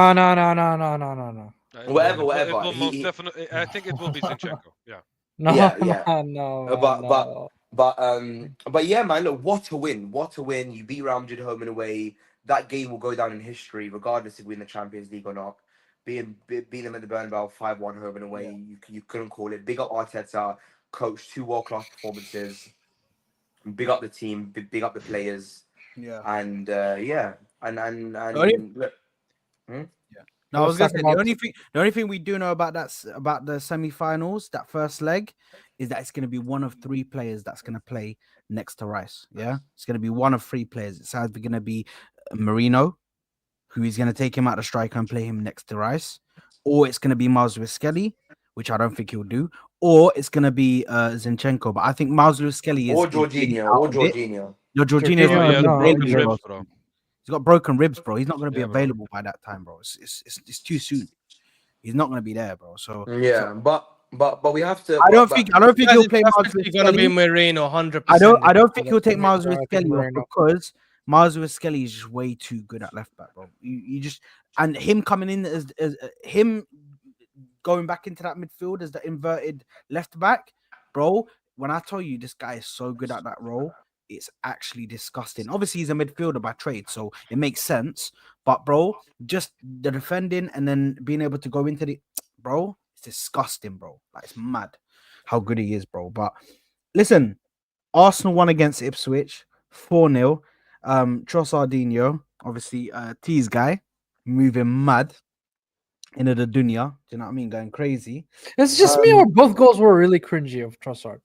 Whatever. It will most definitely. I think it will be Zinchenko. Yeah. No. Yeah. No. But yeah, man. Look, what a win! What a win! You beat Real Madrid home and away. That game will go down in history, regardless if we win the Champions League or not. Being them at the Bernabeu 5-1 home and away, you couldn't call it. Big up Arteta, coach, 2 world-class performances. Big up the team, big up the players. Yeah. And look, No, I was gonna Let's say talk the only thing we do know about about the semi-finals, that first leg, is that it's gonna be one of 3 players that's gonna play next to Rice. Yeah, it's gonna be one of 3 players. It's either gonna be Marino, who is gonna take him out of striker and play him next to Rice, or it's gonna be Miles Lewis-Skelly, which I don't think he'll do, or it's gonna be Zinchenko. But I think Miles Lewis-Skelly or is Jorginho. No, Jorginho's Jorginho, not gonna be no, available, he's bro. ribs, bro. He's got broken ribs, bro. He's not going to be Yeah, bro. available by that time, bro. It's too soon. He's not going to be there, bro. So Yeah, but we have to. I don't think he'll play Miles It's gonna be Lewis-Skelly. Marino, 100%. I don't think he'll take Yeah, Miles I think Lewis-Skelly off Moreno. because Miles Lewis-Skelly is just way too good at left back, bro. You just, and him coming in as him going back into that midfield as the inverted left back, bro. When I tell you this guy is so good at that role, it's actually disgusting. Obviously, he's a midfielder by trade, so it makes sense. But bro, just the defending and then being able to go into the bro, it's disgusting, bro. Like it's mad how good he is, bro. But listen, Arsenal won against Ipswich. 4-0. Trossardinho, obviously, T's guy, moving mad into the dunya. Do you know what I mean? Going crazy. It's just me, or both goals were really cringy of Trossard.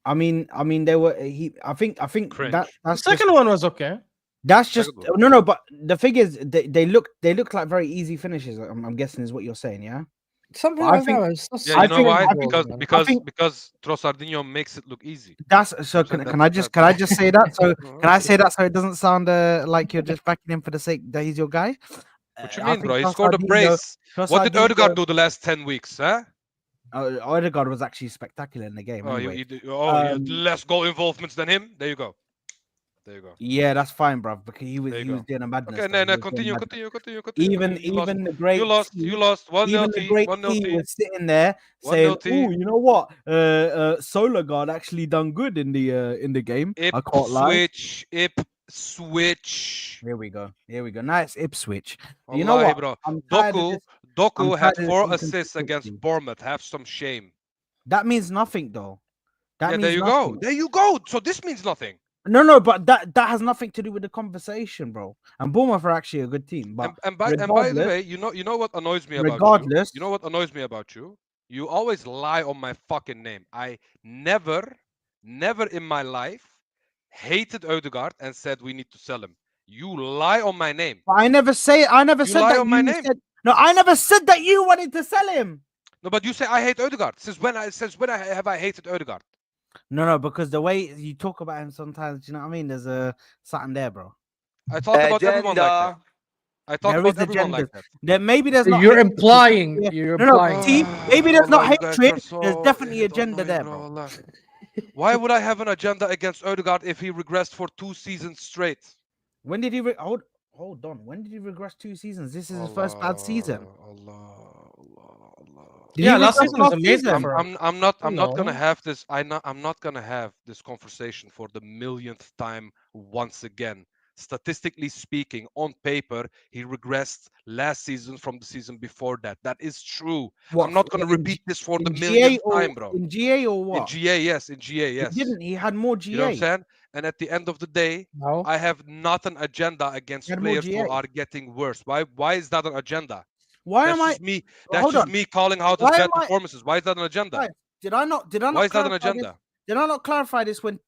I mean, they were. I think Cringe. that's The just, second one was okay. that's just Second no. But the thing is, they look like very easy finishes. I'm guessing is what you're saying, yeah. Something I like think- that. It's so Yeah, you know simple why? goals, Because man. because Trossardinho makes it look easy. That's so. So Can I just say that? So can I say that so it doesn't sound like you're just backing him for the sake that he's your guy? What you I mean, think bro? He scored a Trossardinho- brace. What did Trossardinho- Odegaard do the last 10 weeks? Huh? Odegaard was actually spectacular in the game. Oh, Anyway. he had less goal involvements than him. There you go. There you go. Yeah, that's fine, bro. Because he was There you he was go. doing a madness. Okay, though. no, He was doing continue. madness. You Even the great lost. T- You lost. 1-0 even the T. great 1-0 T T. was sitting there 1-0 saying, T. "Oh, you know what? Solar Guard actually done good in the game. I can't lie." Ipswich. Here we go. Nice Ipswich. You know Wallahi, what? bro. I'm tired of this- Doku I'm had tired of 4 this assists against inconsistency. Bournemouth. Have some shame. That means nothing, though. That Yeah, means there you nothing. go. There you go. So this means nothing. No, but that has nothing to do with the conversation, bro. And Bournemouth are actually a good team, but And by the regardless- way, you know what annoys me about you? regardless, You know what annoys me about you? You always lie on my fucking name. I never in my life hated Odegaard and said we need to sell him. You lie on my name. I never You said lie that on my you name. said. No, I never said that you wanted to sell him. No, but you say I hate Odegaard. Since when have I hated Odegaard? No, because the way you talk about him sometimes, you know what I mean? There's something there, bro. I talk about everyone like that. I talk There about is everyone like agendas. that. There maybe there's not. You're hatred, implying. yeah. You're No, implying. T, maybe there's not Wallah, you guys hatred. are so There's definitely agenda annoying, there, bro, bro. wallah. Why would I have an agenda against Odegaard if he regressed for 2 seasons straight? When did he hold on? When did he regress 2 seasons? This is his first bad season. Allah. Did Yeah, he last regress season was last amazing season? for him. I'm not gonna No. have this. I'm not gonna have this conversation for the millionth time once again. Statistically speaking, on paper, he regressed last season from the season before that. That is true. What, I'm not gonna in repeat this for the in GA millionth or time, bro. in GA or In what? GA, yes. In GA, yes. He didn't. He had more GA. You know what I'm saying? And at the end of the day, No. I have not an agenda against He had more players who GA. are getting worse. Why is that an agenda? Why That's am I? just me. Well, That's hold just on. me calling out Why his bad am I- performances. Why is that an agenda? Guys, Did I not? Why is that an clarify this? agenda? Did I not clarify this when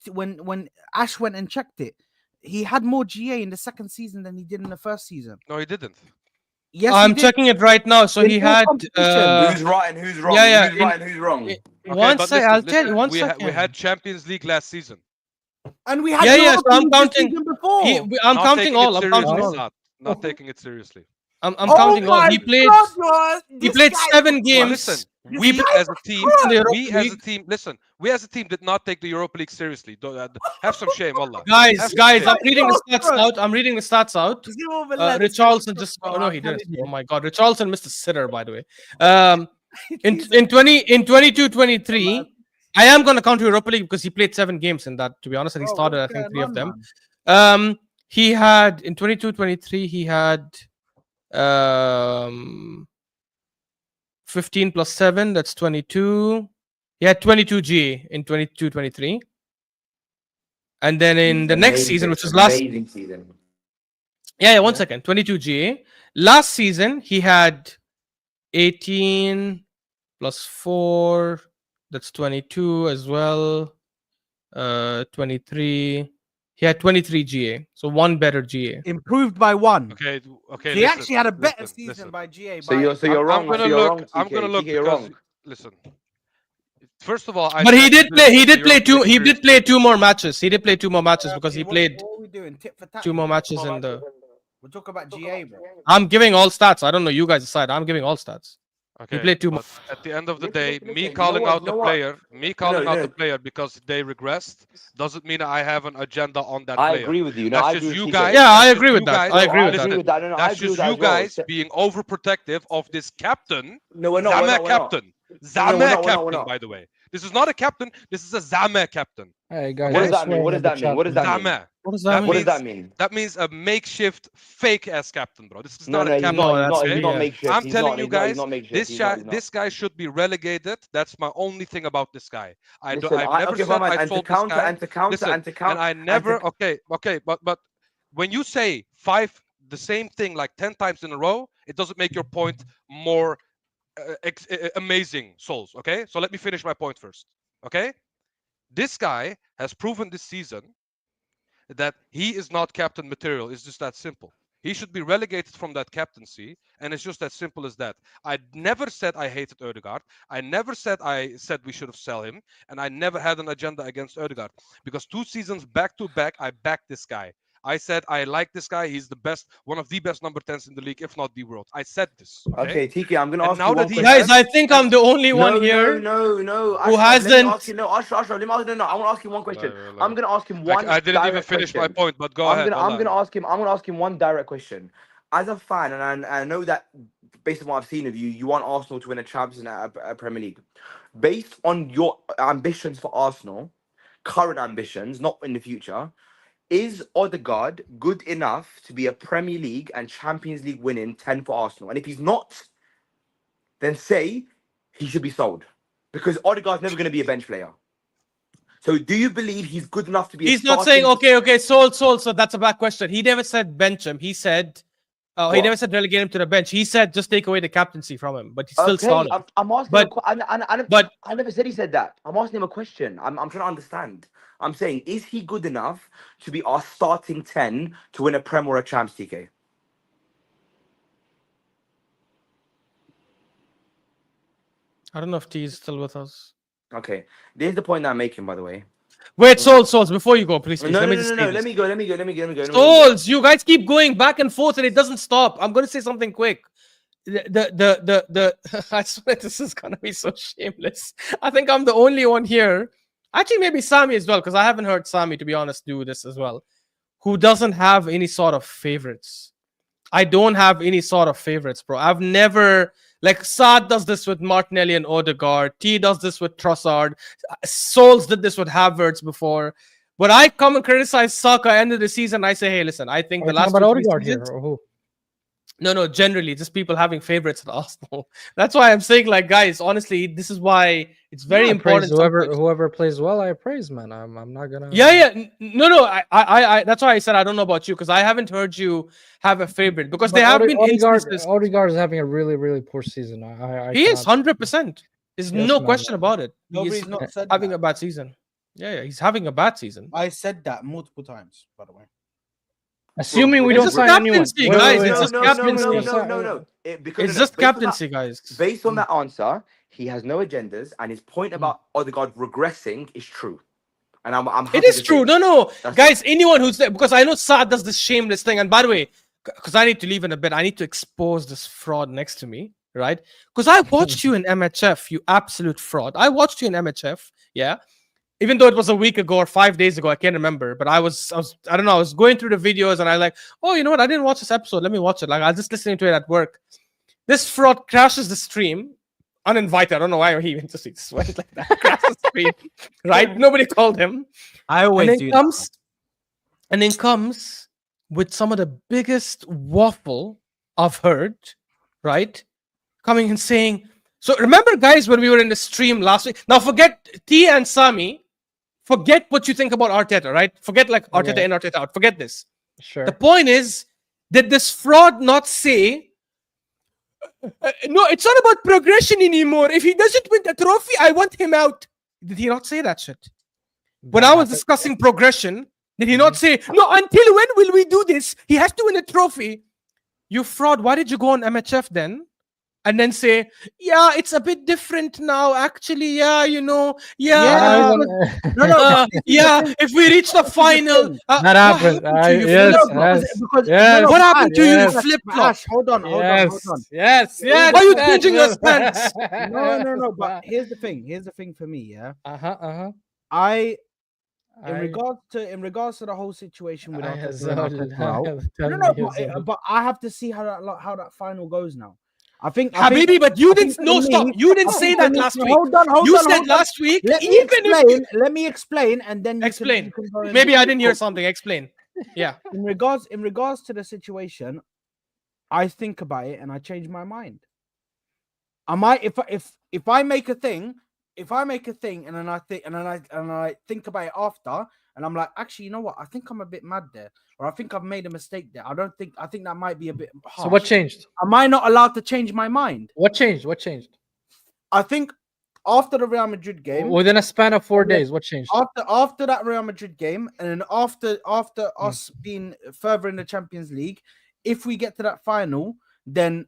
Ash went and checked it? He had more GA in the second season than he did in the first season. No, he didn't. Yes, I'm he did. checking it right now. So In he all had. competitions. Who's right and who's wrong? yeah, Who's in- right and who's wrong? Okay, One but sec, listen, I'll tell you. One we second. had Champions League last season. And we had Yeah, Europa so I'm League the counting- season before. I'm Not counting taking all. it I'm seriously, counting all. Not taking it seriously. I'm counting all. He played. He played 7 Well, games. listen, This we guy as a team, in the Europa we as a League. team, listen, we as a team did not take the Europa League seriously. Have some shame, Allah. Guys, Have some guys, shame. I'm reading the stats out. I'm reading the stats out. Richarlison just. Oh no, he didn't. Oh my God, Richarlison missed a sitter, by the way. In 22-23, I am gonna count Europa League because he played 7 games in that. To be honest, and he started I think 3 of them. He had in 22-23 he had 15 plus 7, that's 22. He had 22 GA in 22-23. And then in the next season, which was last amazing season. yeah, 1 second, 22 GA. Last season he had 18 plus 4, that's 22 as well. 23. He had 23 GA, so 1 better GA. Improved by 1. Okay. So he actually had a better season by GA. So you're wrong. I'm so you're wrong. I'm gonna TK. look TK, you're because wrong. listen. First of all, But he did play. He did play Europa 2. League He did seriously. play 2 more matches. He did play 2 more matches because he played What are we doing? Tit for tat. 2 more matches in the. We'll talk about GA, bro. I'm giving all stats. I don't know. You guys decide. I'm giving all stats. Okay, played 2 but more. at the end of the Listen, day, listen, me you know calling what, out you the know what? player, me calling out no. the player because they regressed doesn't mean I have an agenda on that I player. agree with you. No, That's I just agree with you TK. guys. Yeah, I that's agree just with you that. guys- I agree with I that. agree with that. No, I That's agree with just that you as well. guys being overprotective of this captain. No, we're not. We're Zama not. We're not. captain. we're Zama not, we're captain, not. by the way. This is not a captain. This is a sami captain. Hey guys, What no does that mean? swearing What does in the that mean? chat, What does that please. mean? Sami. What does that That mean? What does means that mean? that means a makeshift fake ass captain, bro. This is No, not no, a he's captain. No, not. He's that's not. He's fake. not Yeah. makeshift. I'm He's telling not, you he's not, he's guys, not makeshift. this He's not, he's not. this guy should be relegated. That's my only thing about this guy. Listen, I've never okay, said fine, I and to sold this counter, guy. and to counter, Listen, and to counter, and I never. Okay, but when you say the same thing like 10 times in a row, it doesn't make your point more amazing, souls. Okay, so let me finish my point first. Okay, this guy has proven this season that he is not captain material. It's just that simple. He should be relegated from that captaincy, and it's just as simple as that. I never said I hated Ødegaard. I never said we should have sell him, and I never had an agenda against Ødegaard because 2 seasons back to back, I backed this guy. I said I like this guy. He's the best, one of the best number 10s in the league, if not the world. I said this. Okay, Tiki, I'm gonna And ask now you that one he question. Guys, I think I'm the only one here No. who Ashraf, hasn't. Let me ask you, Ashraf, let me ask you, no. I want to ask him one question. Like, I'm gonna ask him one. I didn't even direct finish my question. point, but go I'm ahead. gonna ask him. I'm gonna ask him one direct question. As a fan, and I know that based on what I've seen of you, you want Arsenal to win a Champions and a Premier League. Based on your ambitions for Arsenal, current ambitions, not in the future, is Odegaard good enough to be a Premier League and Champions League winning 10 for Arsenal? And if he's not, then say he should be sold. Because Odegaard's never going to be a bench player. So do you believe he's good enough to be He's a not saying, starting- okay, sold. So that's a bad question. He never said bench him. He said, he What? never said relegate him to the bench. He said just take away the captaincy from him, but he's still Okay, starting. I'm asking But- him I never said he said that. I'm asking him a question. I'm trying to understand. I'm saying, is he good enough to be our starting 10 to win a Prem or a Champs, TK? I don't know if T is still with us. Okay. There's the point that I'm making, by the way. Wait, Souls, before you go, please. No. Let me just say Let this. me go. Souls, you guys keep going back and forth and it doesn't stop. I'm going to say something quick. I swear this is going to be so shameless. I think I'm the only one here. Actually, maybe Sami as well, because I haven't heard Sami, to be honest, do this as well, who doesn't have any sort of favorites. I don't have any sort of favorites, bro. I've never... Like, Saad does this with Martinelli and Odegaard. T does this with Trossard. Souls did this with Havertz before. But I come and criticize Saka end of the season. I say, hey, listen, I think the last about 2-3 Odegaard here seasons... or who? No, generally, just people having favorites at Arsenal. That's why I'm saying, like, guys, honestly, this is why it's very I praise important. whoever plays well, I praise, man. I'm not gonna. Yeah. No. I that's why I said I don't know about you because I haven't heard you have a favorite because there have been instances. Odegaard is having a really poor season. He is 100%. There's Yes, no man. question about it. Nobody's He's not said having that. a bad season. Yeah, he's having a bad season. I said that multiple times, by the way. Assuming we It's don't just sign anyone. captaincy, guys. It's just No. It's just captaincy, guys. Based on that answer, he has no agendas, and his point about Odegaard regressing is true. And I'm happy It is to true. say No, that's guys. Anyone who's there, because I know Saad does this shameless thing. And by the way, because I need to leave in a bit, I need to expose this fraud next to me, right? Because I watched you in MHF, you absolute fraud. I watched you in MHF, yeah. Even though it was a week ago or 5 days ago, I can't remember. But I don't know. I was going through the videos and I like, oh, you know what? I didn't watch this episode. Let me watch it. Like I was just listening to it at work. This fraud crashes the stream, uninvited. I don't know why he even just went like that. Crashes the stream, right? Nobody called him. I always and do then comes with some of the biggest waffle I've heard, right? Coming and saying, so remember, guys, when we were in the stream last week. Now forget T and Sami. Forget what you think about Arteta, right? Forget like Arteta in, Arteta out. Forget this. Sure. The point is, did this fraud not say, no, it's not about progression anymore. If he doesn't win the trophy, I want him out. Did he not say that shit? When I was discussing progression, did he not say, no, until when will we do this? He has to win a trophy. You fraud. Why did you go on MHF then? And then say, yeah, it's a bit different now. Actually, yeah, you know, yeah, if we reach the final, that happened. What happened to you? Flip flop. Hold on. Yes. Why are you changing your stance? No. But here's the thing for me, yeah. In regards to the whole situation with Arteta, but I have to see how that final goes now. I think Habibi, but you I think didn't. No, for stop. me- You didn't I say think for that me- last week. Hold on. You said last week. Let me Even explain. Let me explain, and then Explain. You can go into Maybe I it. didn't hear something. Explain. Yeah. In regards to the situation, I think about it and I change my mind. I might if I make a thing, and then I think about it after, and I'm like, actually, you know what? I think I'm a bit mad there, or I think I've made a mistake there. I think that might be a bit harsh. So what changed? Am I not allowed to change my mind? What changed? What changed? I think after the Real Madrid game, Within a span of 4 days, what changed? after that Real Madrid game, and then after us being further in the Champions League, if we get to that final, then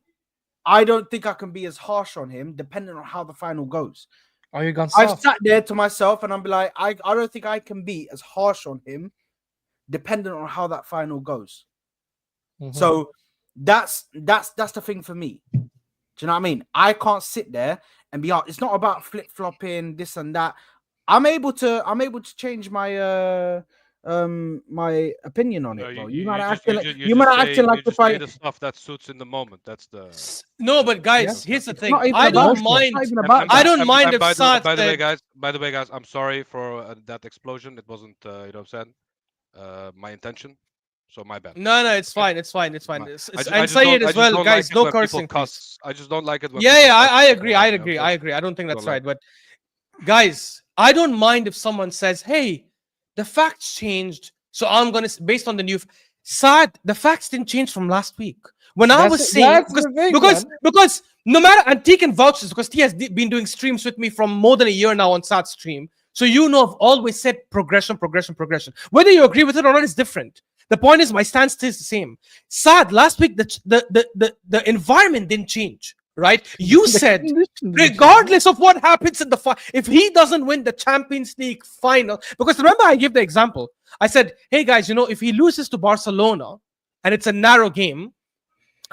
I don't think I can be as harsh on him, depending on how the final goes. Are you gone I've soft? sat there to myself and I'm like, I don't think I can be as harsh on him, depending on how that final goes. Mhm. So that's the thing for me. Do you know what I mean? I can't sit there and be out. It's not about flip flopping this and that. I'm able to change my my opinion on No, it, bro. you You might just acting like you you might just say acting like you if just say I. the stuff that suits in the moment. That's the. No, but guys, Yeah. here's the It's thing. not even I about don't that. mind. It's not even about I that. don't mind if by Saad the way, said. guys. By the way, guys, I'm sorry for that explosion. It wasn't, you know, what I'm saying, my intention. So my bad. No, it's fine. It's fine. It's fine. I And Sayyid as well, don't guys. like it No when people cursing, please. cuss. I just don't like it when Yeah, people yeah. cuss. I agree. I You know, agree. just I agree. I don't think don't that's like right. But guys, I don't mind if someone says, "Hey, the facts changed, so I'm gonna based on the new." Saad, the facts didn't change from last week. When I was saying that's the thing, because no matter, and T can vouch this because T has been doing streams with me from more than a year now on Saad's stream. So you know I've always said progression. Whether you agree with it or not is different. The point is my stance stays the same. Saad, last week the environment didn't change, right? You The said conditions didn't change. regardless of what happens in the if he doesn't win the Champions League final, because remember I gave the example. I said, hey guys, you know, if he loses to Barcelona and it's a narrow game,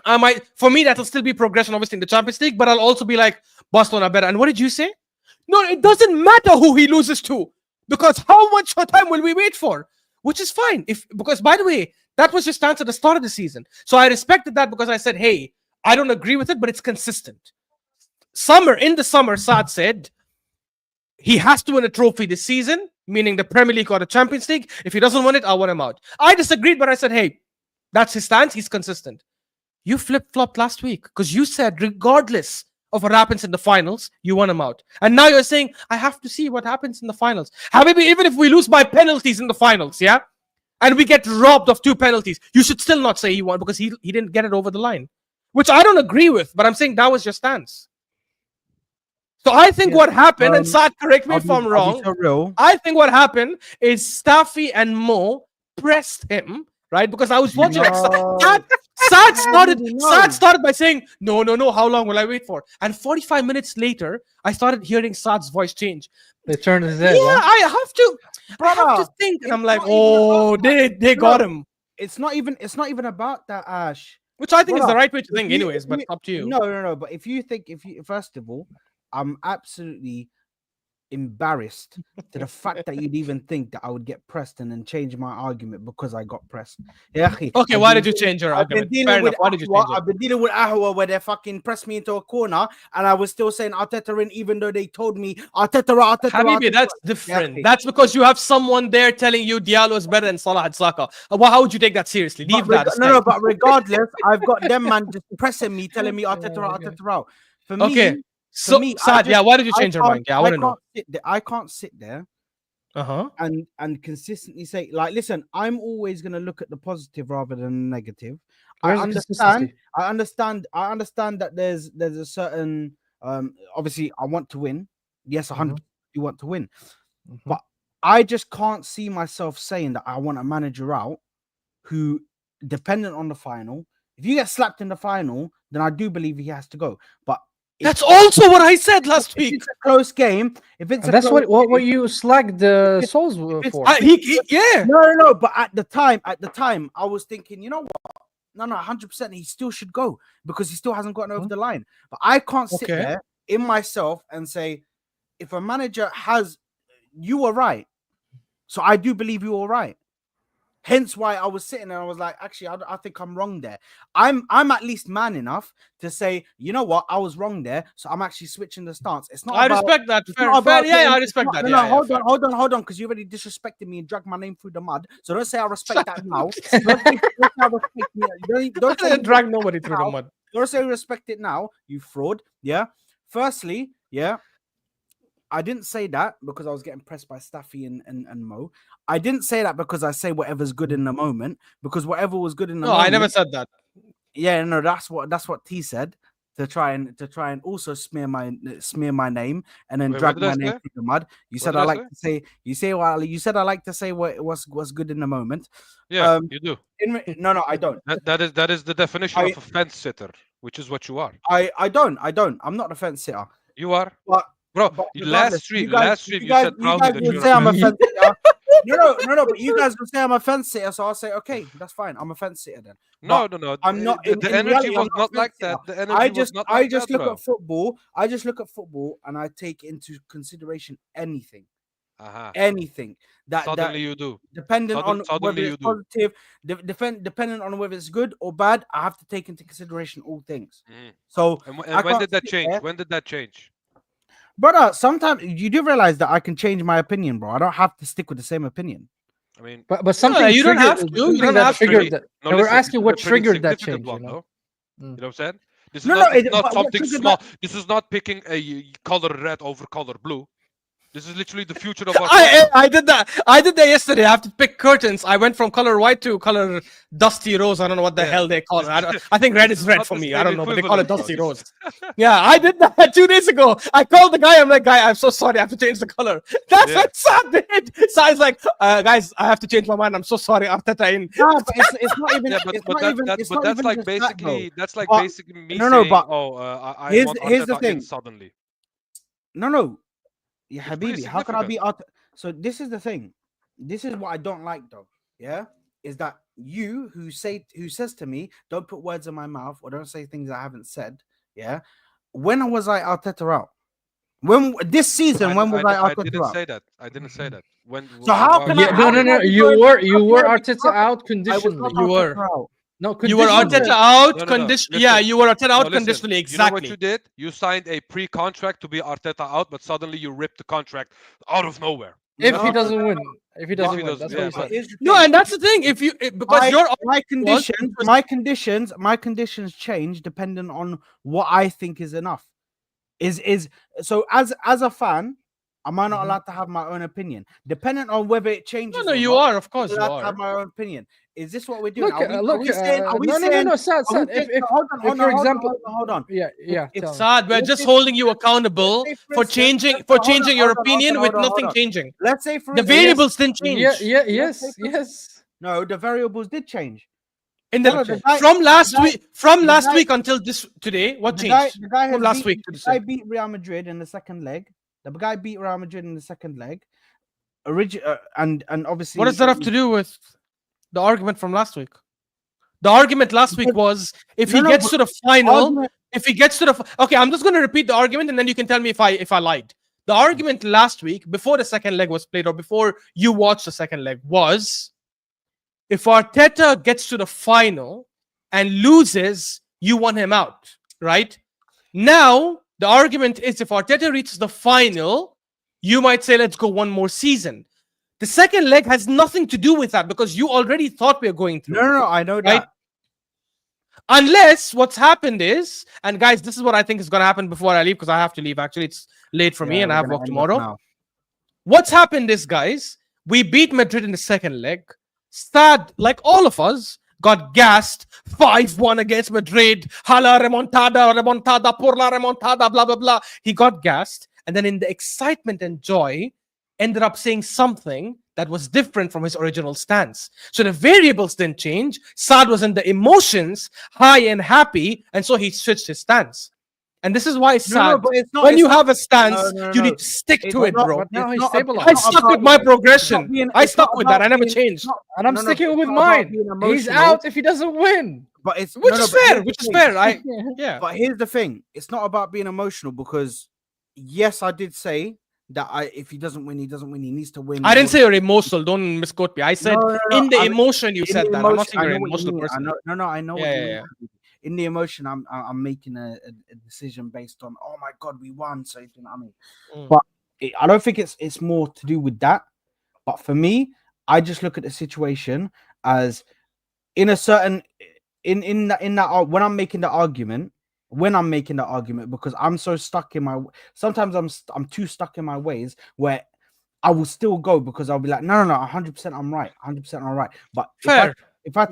I might, for me, that'll still be progression, obviously, in the Champions League, but I'll also be like, Barcelona better. And what did you say? No, it doesn't matter who he loses to, because how much time will we wait for? Which is fine. Because by the way, that was your stance at the start of the season. So I respected that because I said, hey, I don't agree with it, but it's consistent. In the summer, Saad said he has to win a trophy this season, meaning the Premier League or the Champions League. If he doesn't win it, I'll want him out. I disagreed, but I said, hey, that's his stance. He's consistent. You flip-flopped last week because you said regardless of what happens in the finals, you want him out. And now you're saying, I have to see what happens in the finals. Habibi, even if we lose by penalties in the finals, yeah? And we get robbed of 2 penalties, you should still not say he won because he didn't get it over the line. Which I don't agree with, but I'm saying that was your stance. So I think what happened, and Saad, correct me if I'm wrong, I think what happened is Staffy and Mo pressed him, right? Because I was watching. Saad started by saying, no, how long will I wait for? And 45 minutes later, I started hearing Saad's voice change. They turned his head. Yeah, I have to Brother, think. And I'm like, not even they got him. It's not even about that, Ash. Which I think is Brother, the right way to if think, you- anyways, if but you- up to you. No. But if you first of all, I'm absolutely embarrassed to the fact that you'd even think that I would get pressed and then change my argument because I got pressed. Yeah, Okay, why did you change your argument? Fair enough. Why did you change it? I've been dealing with Ahwa where they fucking pressed me into a corner and I was still saying Arteta in, even though they told me Arteta. Habibi, that's different. Yeah. That's because you have someone there telling you Diallo is better than Salah and Saka. Well, how would you take that seriously? Leave that aside. No, but regardless, I've got them man just pressing me, telling me Arteta out. For me, Okay. So, Saad, why did you change your mind? Yeah, I want to know. I can't sit there and consistently say, like, listen, I'm always going to look at the positive rather than the negative. I understand that there's a certain obviously I want to win. Yes, 100% you want to win. But I just can't see myself saying that I want a manager out who, dependent on the final, if you get slapped in the final, then I do believe he has to go. But that's also what I said last week. If it's a close game, that's what you slagged the Souls for. Yeah. No. But at the time, I was thinking, you know what? No, 100%. He still should go because he still hasn't gotten over the line. But I can't sit there in myself and say, if a manager has, you were right. So I do believe you were right. Hence why I was sitting there and I was like, actually, I think I'm wrong there. I'm at least man enough to say, you know what, I was wrong there. So I'm actually switching the stance. It's not I about, respect that. it's Fair, not fair. about Yeah, getting- I it's respect not- that. No, Yeah, hold fair. on, because you already disrespected me and dragged my name through the mud. So don't say I respect that now. Don't say I respect me. Don't I say didn't drag nobody through the mud. don't say respect it now, you fraud. Yeah. Firstly, yeah. I didn't say that because I was getting pressed by Staffy and Mo. I didn't say that because I say whatever's good in the moment, because whatever was good in the No, moment. I never said that. Yeah, no, that's what T said to try and also smear my name and then Wait, drag what did I my name say? through the mud. You What said did I I like say? to say you said I like to say what's good in the moment. Yeah, you do. No, I don't. That is the definition I- of a fence sitter, which is what you are. I don't. I'm not a fence sitter. You are, But bro. regardless, Last stream, you you said guys proudly that will you're say a I'm a fence fence sitter. No, but you guys will say I'm a fence sitter, so I'll say okay, that's fine. I'm a fence sitter then. No, But no. I'm not. The In energy reality, I'm was not not a like fence that. sitter. The energy was not like just that, look bro. at football. I just look at football and I take into consideration anything that Suddenly you do. depending on Suddenly whether you it's do. positive, depending on whether it's good or bad. I have to take into consideration all things. Mhm. So And I when can't did that sit change? there- When did that change? Brother, sometimes you do realize that I can change my opinion, bro. I don't have to stick with the same opinion. I mean, But something you don't triggered, have to. You something don't that have to. triggered that. no, And we're listen, asking this what is a pretty triggered that significant change. one, You know? though. You know what I'm saying? This is No, not, no, it's not what something triggered small. This is not picking a color red over color blue. This is literally the future of our sport. I did that. I did that yesterday. I have to pick curtains. I went from color white to color dusty rose. I don't know what the Yeah. hell they call it. This- I think red this is is red not for the me. I same don't know, but they call it equivalent, dusty bro. rose. Yeah, I did that 2 days ago. I called the guy. I'm like, guy, I'm so sorry. I have to change the color. That's Yeah. what Sad did. Sad's like, guys, I have to change my mind. I'm so sorry. Arteta in. No, but it's not even. Yeah, but it's but not that, even. that's It's but not that's even like just that, though. basically that's like But- basically me no, saying, but I here's- want here's the Arteta in thing. suddenly. No. Yeah, It's pretty Habibi, how can I be significant. So this is the thing. This is what I don't like, though. Yeah, is that you who says to me, don't put words in my mouth or don't say things I haven't said. Yeah, when was I Arteta out? When this season? When was I I Arteta didn't out? say that. I didn't say that. When? So how why- can Yeah, I- no, how no, can no. I be You going- were how can I be- Arteta out I was conditionally. not You were. Arteta out. No, You were conditionally. Arteta out. No, no, no. Yeah, Listen. you were Arteta No, out listen. conditionally. You know what Exactly. you did? You signed a pre-contract to be Arteta out, but suddenly you ripped the contract out of nowhere. If No, he doesn't win, if he doesn't he win, doesn't, that's yeah, what he but- said. Here's the No, thing. and that's the thing. If you because your my conditions change depending on what I think is enough. Is so as a fan, am I not Mhm. allowed to have my own opinion? Depending on whether it changes. no, or you not, are. Of course, I'm you allowed to are. have my own opinion. Is this what we're doing? Look, Are we saying? Are we no, saying? no, Sad. are we If saying- hold on, for example, hold on. yeah, if tell me. Sad. We're Let's just say- holding you accountable let's say, for for instance, changing hold on, your hold on, opinion hold with on, nothing hold on. changing. Let's say for The instance- variables didn't change. Yes. No, the variables did change. In the, Hold on, the guy- from last the guy- week, from the last guy- week until this today, what The guy, changed? the guy From has last beat, week to the this guy week. beat Real Madrid in the second leg. The guy beat Real Madrid in the second leg. And obviously, What does that have to do with the argument from last week? The argument last week was if he No, gets but to the final, argument- if he gets to the okay, I'm just going to repeat the argument and then you can tell me if I lied. The argument last week, before the second leg was played or before you watched the second leg, was if Arteta gets to the final and loses, you want him out, right? Now, the argument is if Arteta reaches the final, you might say, let's go one more season. The second leg has nothing to do with that because you already thought we were going through. No, I know Right? that. Unless what's happened is, and guys, this is what I think is going to happen before I leave because I have to leave. Actually, it's late for me Yeah, and I we're have gonna work end tomorrow. up now. What's happened is, guys, we beat Madrid in the second leg. Stad, like all of us, got gassed 5-1 against Madrid. Hala remontada, por la remontada, blah, blah, blah. He got gassed. And then in the excitement and joy, ended up saying something that was different from his original stance. So the variables didn't change. Saad was in the emotions, high and happy, and so he switched his stance. And this is why Saad, but it's not. when it's you not- have a stance, no, you no. need to stick It's to it, not- bro. But now it's he's not- stabilized. I it's not stuck with about- my it's not progression. being- I it's stuck not with that. about I never being- changed. And I'm No, no, sticking but with it's not about mine. being He's emotional. out if he doesn't win. But it's Which no, no, is but fair. here's Which the is thing. fair. Yeah. But here's the thing: it's not about being emotional because yes, I did say that if he doesn't win, he doesn't win. He needs to win. I didn't say you're emotional. Don't misquote me. I said in the emotion you said that. I'm not saying you're an emotional person. I know what you mean. Yeah. In the emotion, I'm making a decision based on, oh my god, we won. So you know what I mean. But I don't think it's more to do with that. But for me, I just look at the situation as in a certain in that when I'm making the argument. Because I'm so stuck in my, sometimes I'm too stuck in my ways where I will still go because I'll be like, no, 100% I'm right, 100% I'm right. But fair. If I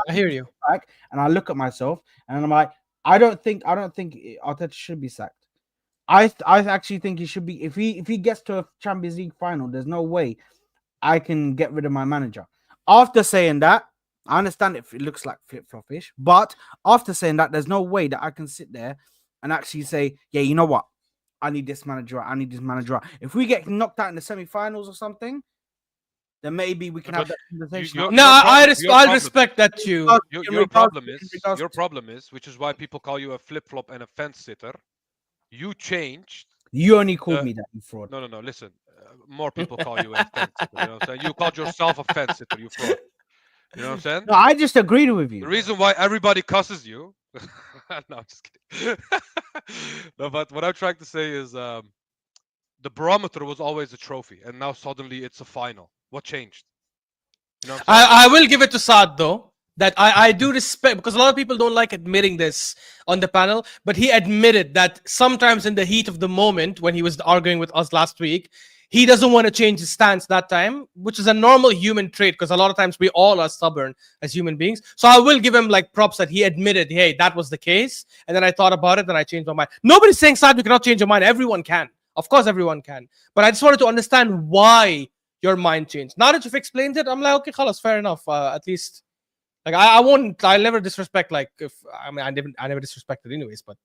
I hear you back and I look at myself and I'm like, I don't think Arteta should be sacked. I actually think he should be. If he gets to a Champions League final, there's no way I can get rid of my manager. After saying that, I understand if it looks like flip-flop-ish, but after saying that, there's no way that I can sit there and actually say, yeah, you know what? I need this manager. I need this manager. If we get knocked out in the semi-finals or something, then maybe we can have that conversation. I'll respect that you. Your problem is, which is why people call you a flip-flop and a fence-sitter. You changed. You only called me that, you fraud. No. Listen, more people call you a fence-sitter. You know what I'm saying? You called yourself a fence-sitter, you fraud. You know what I'm saying? No, I just agreed with you. The reason why everybody cusses you. No, I'm just kidding. No, but what I'm trying to say is the barometer was always a trophy, and now suddenly it's a final. What changed? You know what I will give it to Saad though, that I do respect, because a lot of people don't like admitting this on the panel, but he admitted that sometimes in the heat of the moment, when he was arguing with us last week, he doesn't want to change his stance that time, which is a normal human trait, because a lot of times we all are stubborn as human beings. So I will give him like props that he admitted, hey, that was the case. And then I thought about it and I changed my mind. Nobody's saying, Saad, you cannot change your mind. Everyone can. Of course, everyone can. But I just wanted to understand why your mind changed. Now that you've explained it, I'm like, okay, khalas, fair enough. At least, like, I'll never disrespect, like, I never disrespected anyways, but...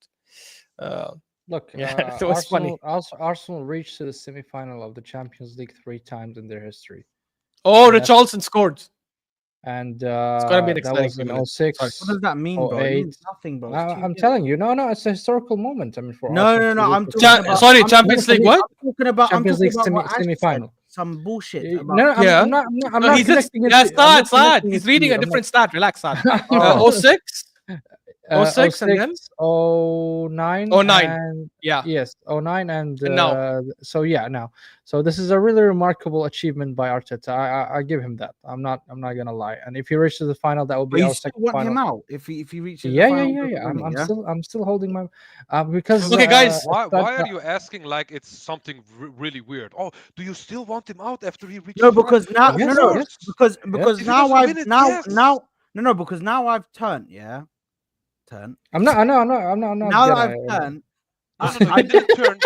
Look, yeah, it was funny. Arsenal reached to the semi-final of the Champions League 3 times in their history. Oh, Richarlison scored. And it's gonna be an that was in 06. What does that mean, bro? It means nothing, bro. I'm telling you, no, it's a historical moment. I mean, for no. I'm talking about, sorry, Champions League. What? I'm talking about Champions League semi-final. Some bullshit. I'm not Saad. He's reading a different stat. Relax, Saad. 06. 06 and then 09 and, yes 09 and now. So this is a really remarkable achievement by Arteta. I give him that. I'm not gonna lie. And if he reaches the final, that will be our second final. Him out if he reaches the final. I'm still holding my because okay guys, why are you asking like it's something really weird? Oh, do you still want him out after he reaches because now because now I've turned I'm not. Now that I've turned. You didn't turn.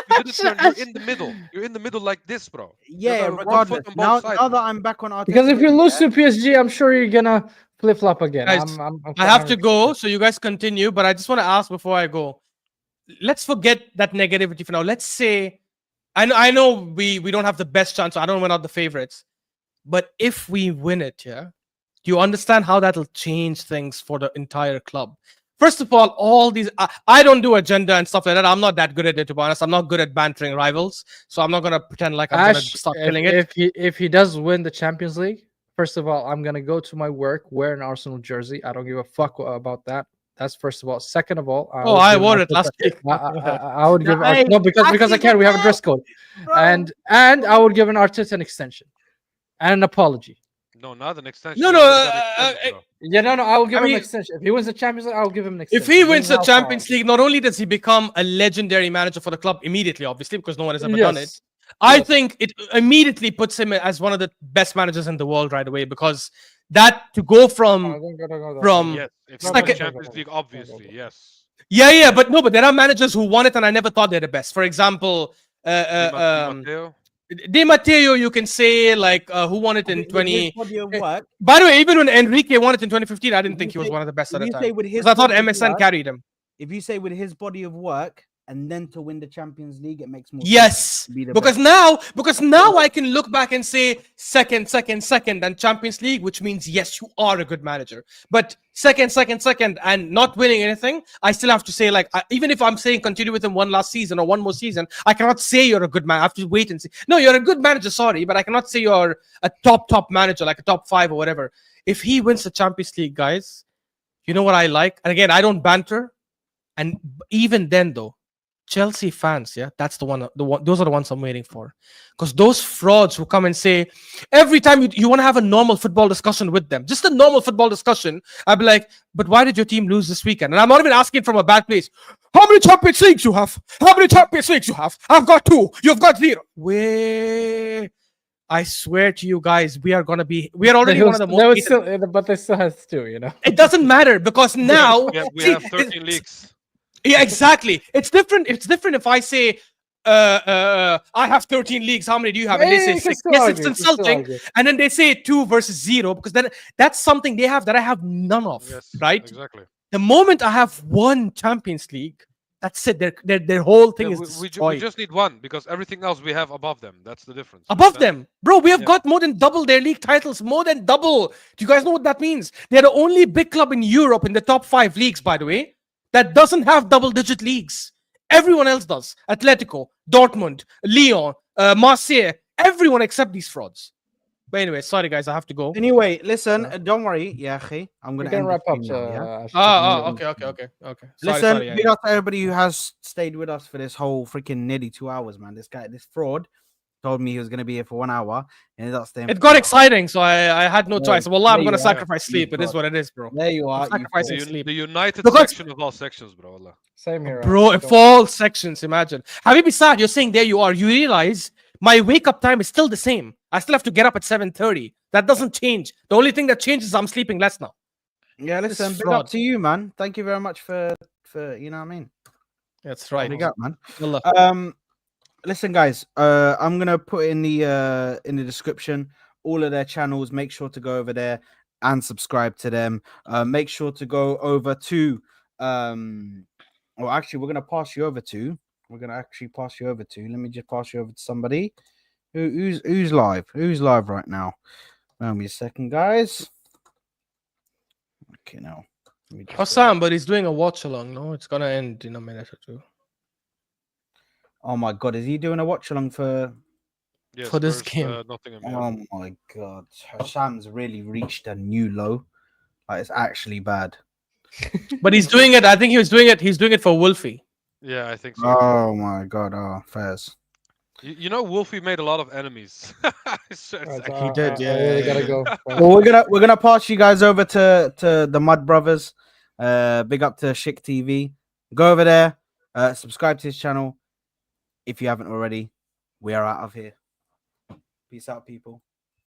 You're in the middle. You're in the middle like this, bro. Yeah, regardless. Now that I'm back on Arteta. Because if you lose to PSG, I'm sure you're gonna flip flop again. Guys, I have to go, so you guys continue. But I just want to ask before I go. Let's forget that negativity for now. Let's say, I know we don't have the best chance. So I don't win out the favorites. But if we win it, do you understand how that'll change things for the entire club? First of all these, I don't do agenda and stuff like that. I'm not that good at it, to be honest. I'm not good at bantering rivals. So I'm not going to pretend like I'm going to start killing it. If he does win the Champions League, first of all, I'm going to go to my work, wear an Arsenal jersey. I don't give a fuck about that. That's first of all. Second of all, I wore it last week. I would give because I can't. We have a dress code, and I would give an Arteta an extension and an apology. No, not an extension. No. I will give him an extension. If he wins the Champions League, I will give him an extension. If he wins the Champions League, not only does he become a legendary manager for the club immediately, obviously, because no one has ever done it. I think it immediately puts him as one of the best managers in the world right away, because that to go from yes, if you win the Champions League, obviously, yes. Yeah, but there are managers who won it and I never thought they're the best. For example, Di Matteo, you can say, like, who won it in 20... By the way, even when Enrique won it in 2015, I didn't think he was one of the best at the time. Because I thought MSN carried him. If you say with his body of work and then to win the Champions League, it makes more sense Yes, to be the because best. now I can look back and say second, and Champions League, which means yes, you are a good manager. But second, and not winning anything, I still have to say like even if I'm saying continue with him one last season or one more season, I cannot say you're a good man. I have to wait and see. No, you're a good manager, sorry, but I cannot say you're a top manager, like a top 5 or whatever. If he wins the Champions League, guys, you know what I like? And again, I don't banter. And even then, though, Chelsea fans, yeah, that's the one. Those are the ones I'm waiting for, because those frauds who come and say every time you want to have a normal football discussion with them, just a normal football discussion, I'd be like, but why did your team lose this weekend? And I'm not even asking from a bad place. How many Champions Leagues you have? How many Champions Leagues you have? I've got 2. You've got 0. Wait. I swear to you guys, we are already one of the most. But they still has 2, you know. It doesn't matter because now we have 13 leagues. Yeah, exactly. It's different. It's different if I say, I have 13 leagues. How many do you have? And they say 6. Yes, it's insulting. And then they say 2 versus 0 because then that's something they have that I have none of. Yes, right? Exactly. The moment I have 1 Champions League, that's it. Their whole thing is destroyed. We just need 1 because everything else we have above them. That's the difference. Above them, bro, we have got more than double their league titles. More than double. Do you guys know what that means? They're the only big club in Europe in the top 5 leagues, by the way, that doesn't have double-digit leagues. Everyone else does. Atletico, Dortmund, Lyon, Marseille, everyone except these frauds. But anyway, sorry guys, I have to go. Anyway, listen, don't worry. Yeah, I'm We're gonna gonna wrap up. Okay. Listen, big up to everybody who has stayed with us for this whole freaking nearly 2 hours, man. This fraud told me he was gonna be here for 1 hour, and that's staying. It got exciting, so I had no choice. Well, I'm gonna sacrifice sleep. It is God. what it is, bro. There you are. Sacrificing sleep. The united Because- section of all sections, bro. Allah. Same here, Bro, if all sections, imagine. Habibi Saad, you're saying there you are. You realize my wake up time is still the same. I still have to get up at 7:30. That doesn't change. The only thing that changes is I'm sleeping less now. Yeah, listen, big fraud. up to you, man. Thank you very much for you know what I mean. That's right. Big up, man. Allah. Listen, guys. I'm gonna put in the description all of their channels. Make sure to go over there and subscribe to them. Make sure to go over to well, actually, we're gonna pass you over to. We're gonna actually pass you over to. Let me just pass you over to somebody who's live. Who's live right now? Wait me a second, guys. Okay, now. Hassan, but he's doing a watch along. No, it's gonna end in a minute or 2. Oh my god, is he doing a watch along for Yes, For this versus, game. Nottingham, yeah. Oh my god, Hassan's really reached a new low. Like it's actually bad. But he's doing it. I think he's doing it. He's doing it for Wolfie. Yeah, I think so. Oh my god, fairs. You know, Wolfie made a lot of enemies. He did, yeah, I really yeah, gotta go. Well, we're gonna pass you guys over to the Mud Brothers. Big up to Shik TV. Go over there, subscribe to his channel if you haven't already. We are out of here. Peace out, people.